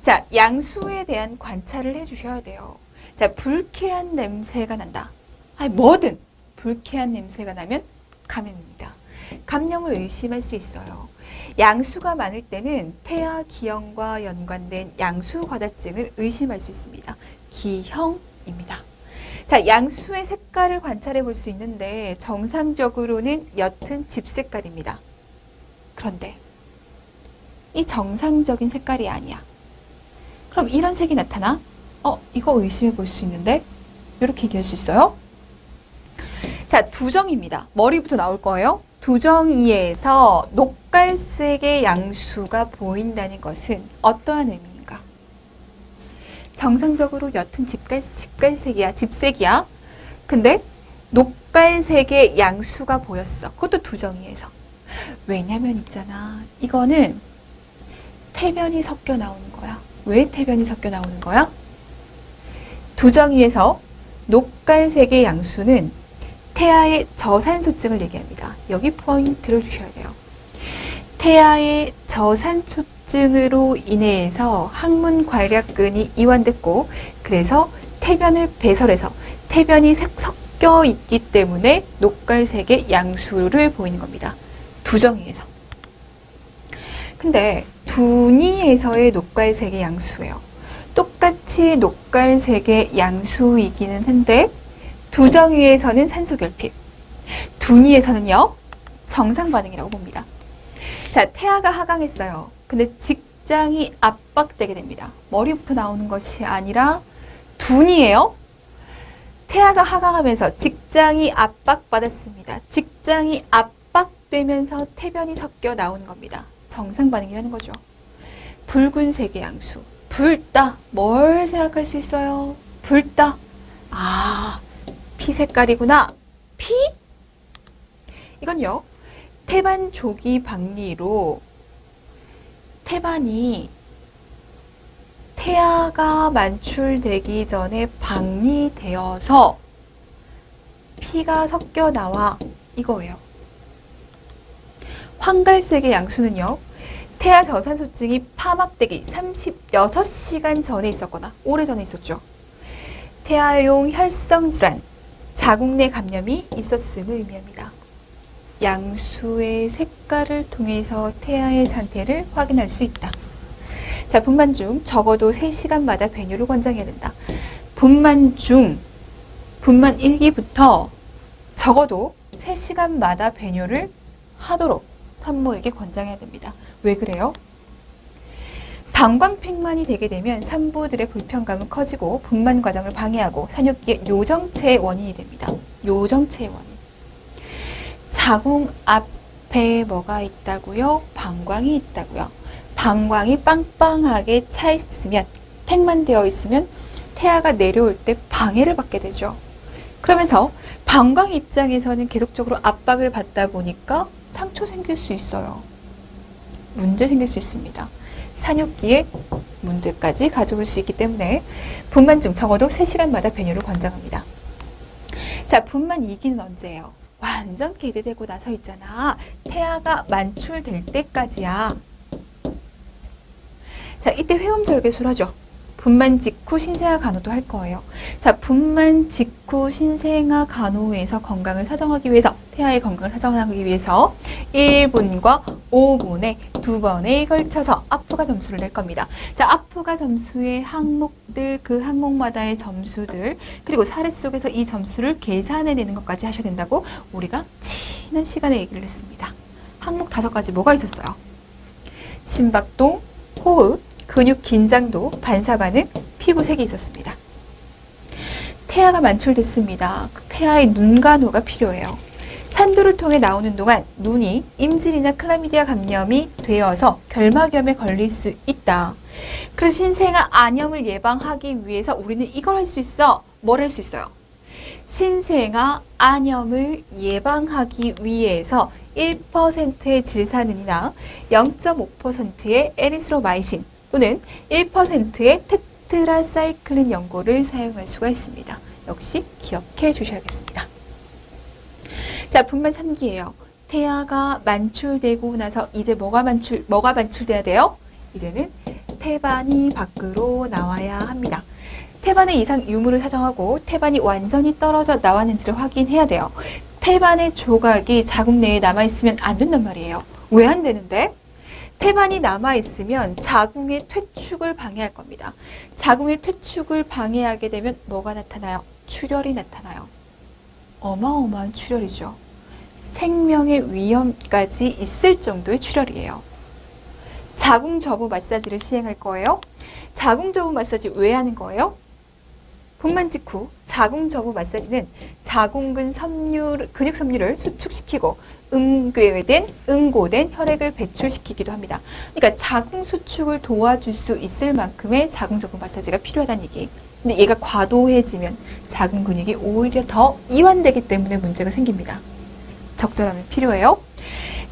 자, 양수에 대한 관찰을 해주셔야 돼요. 자, 불쾌한 냄새가 난다. 아니, 뭐든 불쾌한 냄새가 나면 감염입니다. 감염을 의심할 수 있어요. 양수가 많을 때는 태아 기형과 연관된 양수 과다증을 의심할 수 있습니다. 기형입니다. 자, 양수의 색깔을 관찰해 볼 수 있는데 정상적으로는 옅은 집 색깔입니다. 그런데 이 정상적인 색깔이 아니야. 그럼 이런 색이 나타나? 이거 의심해 볼 수 있는데? 이렇게 얘기할 수 있어요. 자, 두정입니다. 머리부터 나올 거예요. 두정이에서 녹갈색의 양수가 보인다는 것은 어떠한 의미인가? 정상적으로 옅은 집색이야. 근데 녹갈색의 양수가 보였어. 그것도 두정이에서. 왜냐면 있잖아. 이거는 태변이 섞여 나오는 거야. 왜 태변이 섞여 나오는 거야? 두정이에서 녹갈색의 양수는 태아의 저산소증을 얘기합니다. 여기 포인트를 주셔야 돼요. 태아의 저산소증으로 인해서 항문 괄약근이 이완됐고 그래서 태변을 배설해서 태변이 섞여 있기 때문에 녹갈색의 양수를 보이는 겁니다. 두정이에서. 근데 둔이에서의 녹갈색의 양수예요. 똑같이 녹갈색의 양수이기는 한데 두정이에서는 산소결핍, 둔이에서는요 정상 반응이라고 봅니다. 자, 태아가 하강했어요. 근데 직장이 압박되게 됩니다. 머리부터 나오는 것이 아니라 둔이에요. 태아가 하강하면서 직장이 압박받았습니다. 직장이 압박되면서 태변이 섞여 나오는 겁니다. 정상 반응이라는 거죠. 붉은색의 양수. 붉다. 뭘 생각할 수 있어요? 붉다. 아, 피 색깔이구나. 피? 이건요. 태반 조기 박리로 태반이 태아가 만출되기 전에 박리되어서 피가 섞여 나와 이거예요. 황갈색의 양수는요. 태아 저산소증이 파막되기 36시간 전에 있었거나 오래전에 있었죠. 태아용 혈성질환, 자궁 내 감염이 있었음을 의미합니다. 양수의 색깔을 통해서 태아의 상태를 확인할 수 있다. 자, 분만 중 적어도 3시간마다 배뇨를 권장해야 된다. 분만 중, 분만 1기부터 적어도 3시간마다 배뇨를 하도록 산모에게 권장해야 됩니다. 왜 그래요? 방광팽만이 되게 되면 산부들의 불편감은 커지고 분만 과정을 방해하고 산육기의 요정체의 원인이 됩니다. 요정체의 원인. 자궁 앞에 뭐가 있다고요? 방광이 있다고요. 방광이 빵빵하게 차 있으면, 팽만되어 있으면 태아가 내려올 때 방해를 받게 되죠. 그러면서 방광 입장에서는 계속적으로 압박을 받다 보니까 상처 생길 수 있어요. 문제 생길 수 있습니다. 산육기에 문제까지 가져올 수 있기 때문에 분만 중 적어도 3시간마다 배뇨를 권장합니다. 자, 분만 2기는 언제예요? 완전 개대되고 나서 있잖아. 태아가 만출될 때까지야. 자, 이때 회음절개술 하죠. 분만 직후 신생아 간호도 할 거예요. 자, 분만 직후 신생아 간호에서 건강을 사정하기 위해서, 태아의 건강을 사정하기 위해서 1분과 5분에 2번에 걸쳐서 아프가 점수를 낼 겁니다. 자, 아프가 점수의 항목들, 그 항목마다의 점수들, 그리고 사례 속에서 이 점수를 계산해내는 것까지 하셔야 된다고 우리가 지난 시간에 얘기를 했습니다. 항목 5가지 뭐가 있었어요? 심박동, 호흡, 근육 긴장도, 반사반응, 피부색이 있었습니다. 태아가 만출됐습니다. 태아의 눈간호가 필요해요. 산두를 통해 나오는 동안 눈이 임질이나 클라미디아 감염이 되어서 결막염에 걸릴 수 있다. 그래서 신생아 안염을 예방하기 위해서 우리는 이걸 할 수 있어. 뭘 할 수 있어요? 신생아 안염을 예방하기 위해서 1%의 질산은이나 0.5%의 에리스로마이신 또는 1%의 테트라사이클린 연고를 사용할 수가 있습니다. 역시 기억해 주셔야겠습니다. 자, 분만 3기예요. 태아가 만출되고 나서 이제 뭐가 만출돼야 돼요? 이제는 태반이 밖으로 나와야 합니다. 태반의 이상 유무를 사정하고 태반이 완전히 떨어져 나왔는지를 확인해야 돼요. 태반의 조각이 자궁 내에 남아있으면 안 된단 말이에요. 왜 안 되는데? 태반이 남아있으면 자궁의 퇴축을 방해할 겁니다. 자궁의 퇴축을 방해하게 되면 뭐가 나타나요? 출혈이 나타나요. 어마어마한 출혈이죠. 생명의 위험까지 있을 정도의 출혈이에요. 자궁 저부 마사지를 시행할 거예요. 자궁 저부 마사지 왜 하는 거예요? 분만 직후 자궁 저부 마사지는 자궁근 근육 섬유를 수축시키고 응고된 혈액을 배출시키기도 합니다. 그러니까 자궁 수축을 도와줄 수 있을 만큼의 자궁 저부 마사지가 필요하다는 얘기. 근데 얘가 과도해지면 자궁 근육이 오히려 더 이완되기 때문에 문제가 생깁니다. 적절하면 필요해요.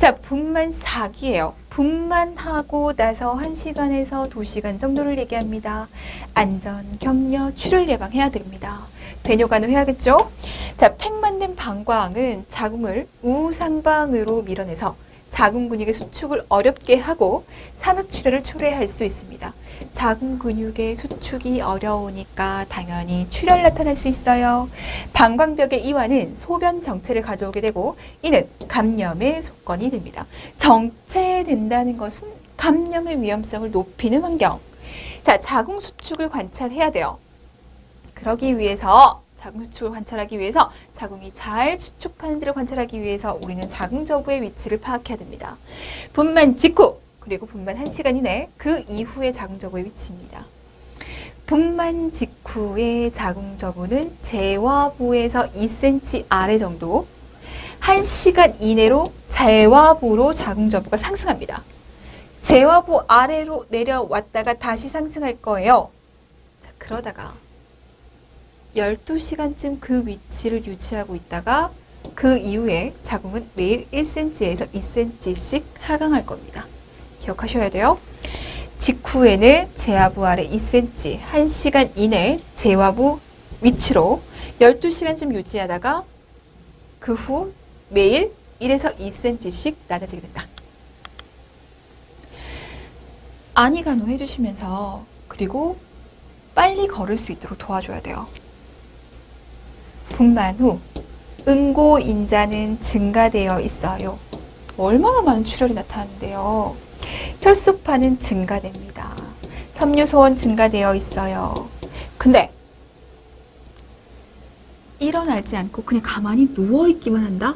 자, 분만 4기예요. 분만하고 나서 1시간에서 2시간 정도를 얘기합니다. 안전, 격려, 출혈 예방해야 됩니다. 배뇨간호 해야겠죠? 자, 팽만된 방광은 자궁을 우상방으로 밀어내서 자궁 근육의 수축을 어렵게 하고 산후출혈을 초래할 수 있습니다. 자궁 근육의 수축이 어려우니까 당연히 출혈 나타날 수 있어요. 방광벽의 이완은 소변 정체를 가져오게 되고 이는 감염의 조건이 됩니다. 정체된다는 것은 감염의 위험성을 높이는 환경. 자, 자궁 수축을 관찰해야 돼요. 그러기 위해서 자궁 수축을 관찰하기 위해서 자궁이 잘 수축하는지를 관찰하기 위해서 우리는 자궁저부의 위치를 파악해야 됩니다. 분만 직후 그리고 분만 1시간 이내 그 이후의 자궁저부의 위치입니다. 분만 직후의 자궁저부는 재화부에서 2cm 아래 정도 1시간 이내로 재화부로 자궁저부가 상승합니다. 재화부 아래로 내려왔다가 다시 상승할 거예요. 자, 그러다가 12시간쯤 그 위치를 유지하고 있다가 그 이후에 자궁은 매일 1cm에서 2cm씩 하강할 겁니다. 기억하셔야 돼요. 직후에는 재화부 아래 2cm, 1시간 이내 재화부 위치로 12시간쯤 유지하다가 그 후 매일 1에서 2cm씩 낮아지게 된다. 안이간호 해주시면서 그리고 빨리 걸을 수 있도록 도와줘야 돼요. 분만 후 응고인자는 증가되어 있어요. 얼마나 많은 출혈이 나타나는데요. 혈소판은 증가됩니다. 섬유소원 증가되어 있어요. 근데 일어나지 않고 그냥 가만히 누워있기만 한다?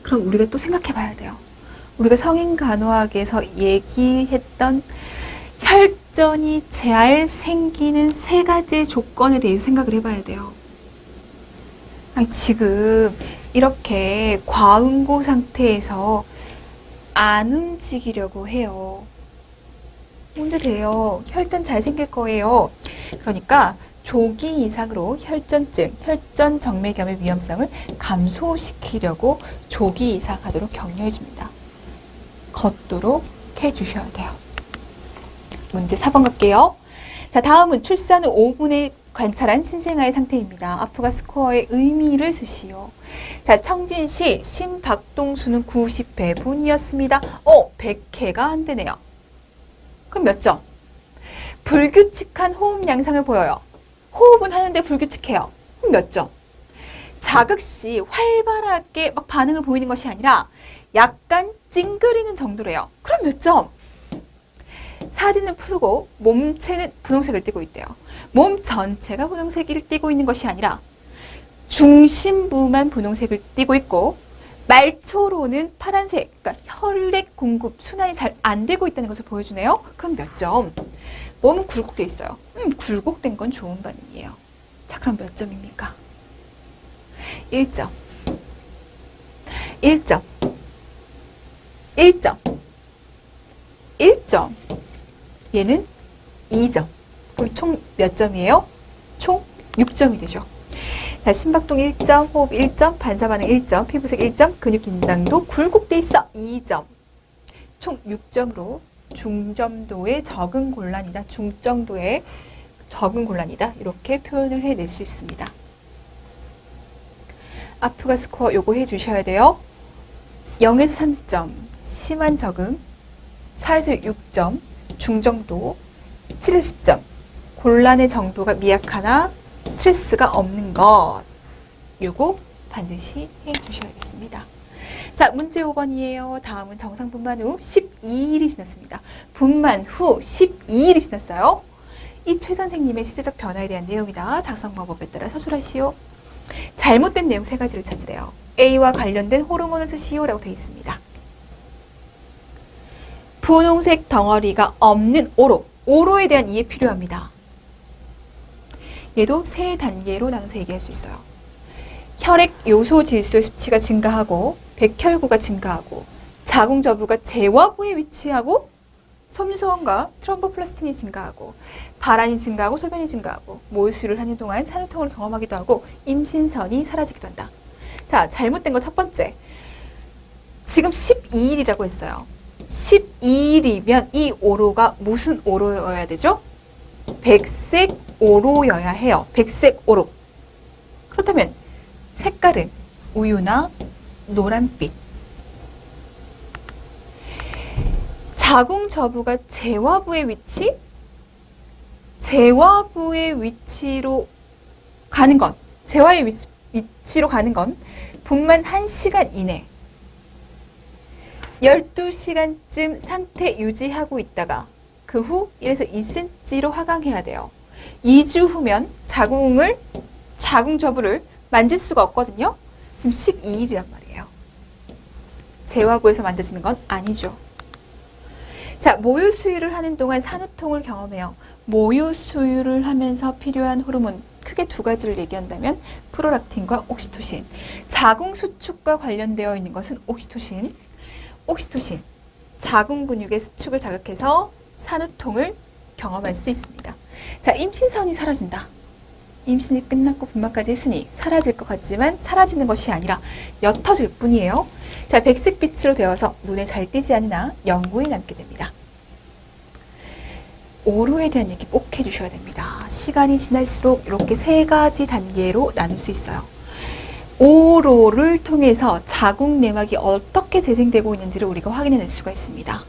그럼 우리가 또 생각해 봐야 돼요. 우리가 성인간호학에서 얘기했던 혈전이 잘 생기는 3가지의 조건에 대해서 생각을 해봐야 돼요. 아니, 지금 이렇게 과응고 상태에서 안 움직이려고 해요. 문제 돼요. 혈전 잘 생길 거예요. 그러니까 조기 이상으로 혈전증, 혈전 정맥염의 위험성을 감소시키려고 조기 이상하도록 격려해 줍니다. 걷도록 해주셔야 돼요. 문제 4번 갈게요. 자, 다음은 출산 후 5분에 관찰한 신생아의 상태입니다. 아프가 스코어의 의미를 쓰시오. 자, 청진시 심박동수는 90회분이었습니다. 100회가 안 되네요. 그럼 몇 점? 불규칙한 호흡 양상을 보여요. 호흡은 하는데 불규칙해요. 그럼 몇 점? 자극 시 활발하게 막 반응을 보이는 것이 아니라 약간 찡그리는 정도래요. 그럼 몇 점? 사진은 푸르고 몸체는 분홍색을 띠고 있대요. 몸 전체가 분홍색을 띠고 있는 것이 아니라 중심부만 분홍색을 띠고 있고 말초로는 파란색, 그러니까 혈액 공급, 순환이 잘 안 되고 있다는 것을 보여주네요. 그럼 몇 점? 몸은 굴곡돼 있어요. 굴곡된 건 좋은 반응이에요. 자, 그럼 몇 점입니까? 1점. 1점. 1점. 1점. 얘는 2점. 그럼 총 몇 점이에요? 총 6점이 되죠. 자, 심박동 1점, 호흡 1점, 반사반응 1점, 피부색 1점, 근육 긴장도 굴곡돼 있어 2점. 총 6점으로 중점도의 적응 곤란이다. 중정도의 적응 곤란이다. 이렇게 표현을 해낼 수 있습니다. 아프가 스코어 요거 해주셔야 돼요. 0에서 3점, 심한 적응, 4에서 6점, 중정도, 7에서 10점, 곤란의 정도가 미약하나 스트레스가 없는 것. 요거 반드시 해주셔야겠습니다. 자, 문제 5번이에요. 다음은 정상 분만 후 12일이 지났습니다. 분만 후 12일이 지났어요. 이 최 선생님의 시제적 변화에 대한 내용이다. 작성 방법에 따라 서술하시오. 잘못된 내용 3가지를 찾으래요. A와 관련된 호르몬을 쓰시오라고 되어 있습니다. 분홍색 덩어리가 없는 오로. 오로에 대한 이해 필요합니다. 얘도 3단계로 나눠서 얘기할 수 있어요. 혈액 요소 질소의 수치가 증가하고 백혈구가 증가하고 자궁저부가 재화부에 위치하고 섬유소원과 트롬보플라스틴이 증가하고 발안이 증가하고 소변이 증가하고 모유수유를 하는 동안 산후통을 경험하기도 하고 임신선이 사라지기도 한다. 자, 잘못된 거 첫 번째. 지금 12일이라고 했어요. 12일이면 이 오로가 무슨 오로여야 되죠? 백색 오로여야 해요. 백색 오로. 그렇다면 색깔은 우유나 노란빛. 자궁저부가 제화부의 위치? 제화부의 위치로 가는 건, 제화의 위치로 가는 건 분만 1시간 이내 12시간쯤 상태 유지하고 있다가 그 후 1에서 2cm로 하강해야 돼요. 2주 후면 자궁저부를 만질 수가 없거든요. 지금 12일이란 말이에요. 제화부에서 만져지는 건 아니죠. 자, 모유 수유를 하는 동안 산후통을 경험해요. 모유 수유를 하면서 필요한 호르몬 크게 두 가지를 얘기한다면 프로락틴과 옥시토신. 자궁 수축과 관련되어 있는 것은 옥시토신. 옥시토신, 자궁 근육의 수축을 자극해서 산후통을 경험할 수 있습니다. 자, 임신선이 사라진다. 임신이 끝났고 분만까지 했으니 사라질 것 같지만 사라지는 것이 아니라 옅어질 뿐이에요. 자, 백색빛으로 되어서 눈에 잘 띄지 않으나 영구히 남게 됩니다. 오로에 대한 얘기 꼭 해주셔야 됩니다. 시간이 지날수록 이렇게 세 가지 단계로 나눌 수 있어요. 오로를 통해서 자궁 내막이 어떻게 재생되고 있는지를 우리가 확인해낼 수가 있습니다.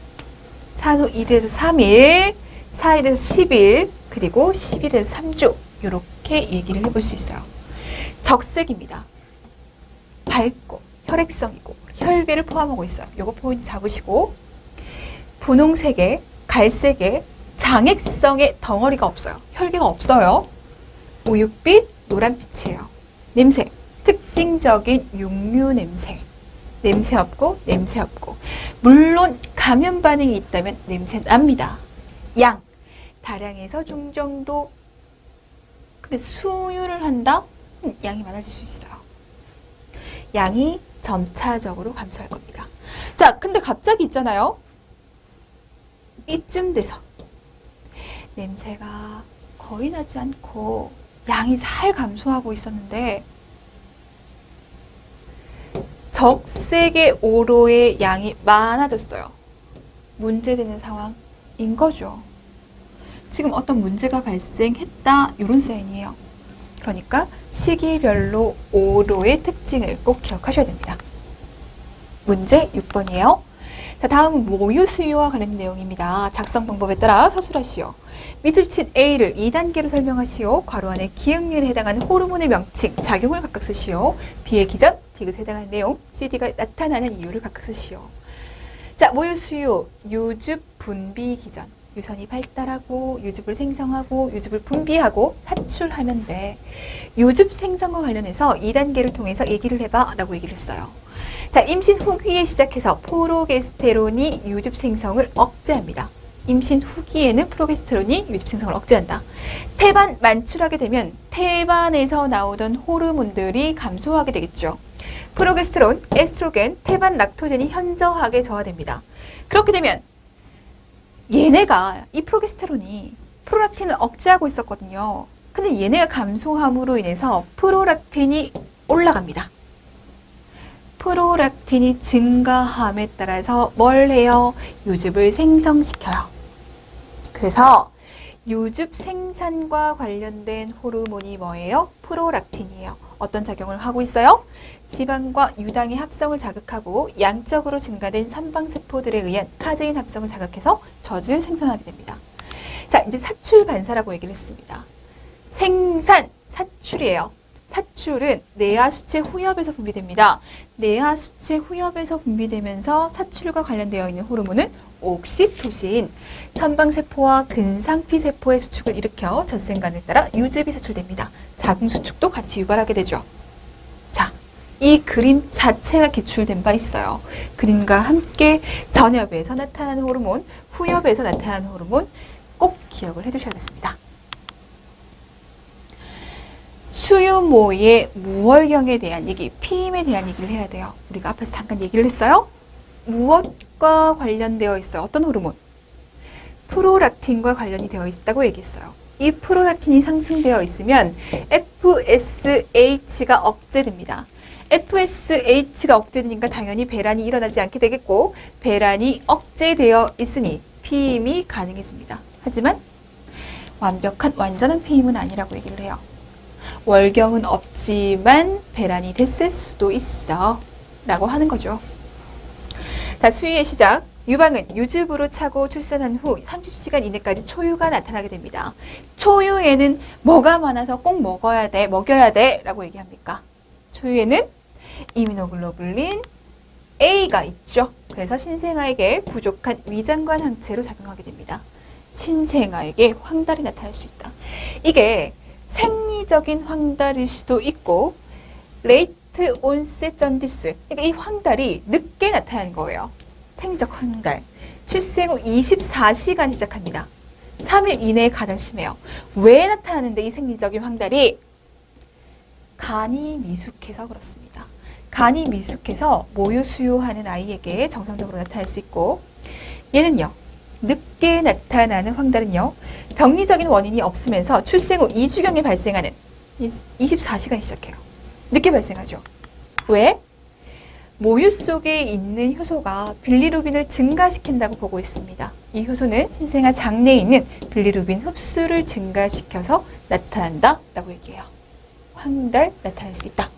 산후 1일에서 3일, 4일에서 10일, 그리고 10일에서 3주 이렇게 얘기를 해볼 수 있어요. 적색입니다. 밝고 혈액성이고 혈계를 포함하고 있어요. 요거 포인트 잡으시고, 분홍색에 갈색에 장액성의 덩어리가 없어요. 혈계가 없어요. 우유빛, 노란빛이에요. 냄새, 특징적인 육류 냄새. 냄새 없고 냄새 없고. 물론 감염 반응이 있다면 냄새 납니다. 양, 다량에서 중정도. 근데 수유를 한다? 양이 많아질 수 있어요. 양이 점차적으로 감소할 겁니다. 자, 근데 갑자기 있잖아요. 이쯤 돼서 냄새가 거의 나지 않고 양이 잘 감소하고 있었는데 적색의 오로의 양이 많아졌어요. 문제되는 상황인 거죠. 지금 어떤 문제가 발생했다, 이런 사인이에요. 그러니까 시기별로 오로의 특징을 꼭 기억하셔야 됩니다. 문제 6번이에요. 자, 다음은 모유 수유와 관련된 내용입니다. 작성 방법에 따라 서술하시오. 밑줄 친 A를 2단계로 설명하시오. 괄호 안에 기응률에 해당하는 호르몬의 명칭, 작용을 각각 쓰시오. B의 기전, 디귿에 해당하는 내용, CD가 나타나는 이유를 각각 쓰시오. 자, 모유 수유, 유즙 분비 기전. 유선이 발달하고 유즙을 생성하고 유즙을 분비하고 사출하면 돼. 유즙 생성과 관련해서 2단계를 통해서 얘기를 해봐 라고 얘기를 했어요. 자, 임신 후기에 시작해서 프로게스테론이 유즙 생성을 억제합니다. 임신 후기에는 프로게스테론이 유즙 생성을 억제한다. 태반 만출하게 되면 태반에서 나오던 호르몬들이 감소하게 되겠죠. 프로게스테론, 에스트로겐, 태반 락토젠이 현저하게 저하됩니다. 그렇게 되면 얘네가, 이 프로게스테론이 프로락틴을 억제하고 있었거든요. 근데 얘네가 감소함으로 인해서 프로락틴이 올라갑니다. 프로락틴이 증가함에 따라서 뭘 해요? 유즙을 생성시켜요. 그래서 유즙 생산과 관련된 호르몬이 뭐예요? 프로락틴이에요. 어떤 작용을 하고 있어요? 지방과 유당의 합성을 자극하고 양적으로 증가된 선방세포들에 의한 카제인 합성을 자극해서 젖을 생산하게 됩니다. 자, 이제 사출 반사라고 얘기를 했습니다. 생산, 사출이에요. 사출은 내하수체 후엽에서 분비됩니다. 내하수체 후엽에서 분비되면서 사출과 관련되어 있는 호르몬은 옥시토신, 선방세포와 근상피세포의 수축을 일으켜 젖생관에 따라 유즙이 사출됩니다. 자궁 수축도 같이 유발하게 되죠. 자, 이 그림 자체가 기출된 바 있어요. 그림과 함께 전엽에서 나타나는 호르몬, 후엽에서 나타나는 호르몬 꼭 기억을 해두셔야겠습니다. 수유모의 무월경에 대한 얘기, 피임에 대한 얘기를 해야 돼요. 우리가 앞에서 잠깐 얘기를 했어요. 무엇과 관련되어 있어요? 어떤 호르몬? 프로락틴과 관련이 되어 있다고 얘기했어요. 이 프로락틴이 상승되어 있으면 FSH가 억제됩니다. FSH가 억제되니까 당연히 배란이 일어나지 않게 되겠고 배란이 억제되어 있으니 피임이 가능해집니다. 하지만 완전한 피임은 아니라고 얘기를 해요. 월경은 없지만 배란이 됐을 수도 있어 라고 하는 거죠. 자, 수유의 시작. 유방은 유즙으로 차고 출산한 후 30시간 이내까지 초유가 나타나게 됩니다. 초유에는 뭐가 많아서 꼭 먹어야 돼, 먹여야 돼 라고 얘기합니까? 초유에는 이뮤노글로불린 A가 있죠. 그래서 신생아에게 부족한 위장관 항체로 작용하게 됩니다. 신생아에게 황달이 나타날 수 있다. 이게 생리적인 황달일 수도 있고 레이트 온셋 전디스, 그러니까 이 황달이 늦게 나타나는 거예요. 생리적 황달. 출생 후 24시간 시작합니다. 3일 이내에 가장 심해요. 왜 나타나는데 이 생리적인 황달이? 간이 미숙해서 그렇습니다. 간이 미숙해서 모유 수유하는 아이에게 정상적으로 나타날 수 있고 얘는요. 늦게 나타나는 황달은요. 병리적인 원인이 없으면서 출생 후 2주경에 발생하는 24시간이 시작해요. 늦게 발생하죠. 왜? 모유 속에 있는 효소가 빌리루빈을 증가시킨다고 보고 있습니다. 이 효소는 신생아 장내에 있는 빌리루빈 흡수를 증가시켜서 나타난다 라고 얘기해요. 황달 나타날 수 있다.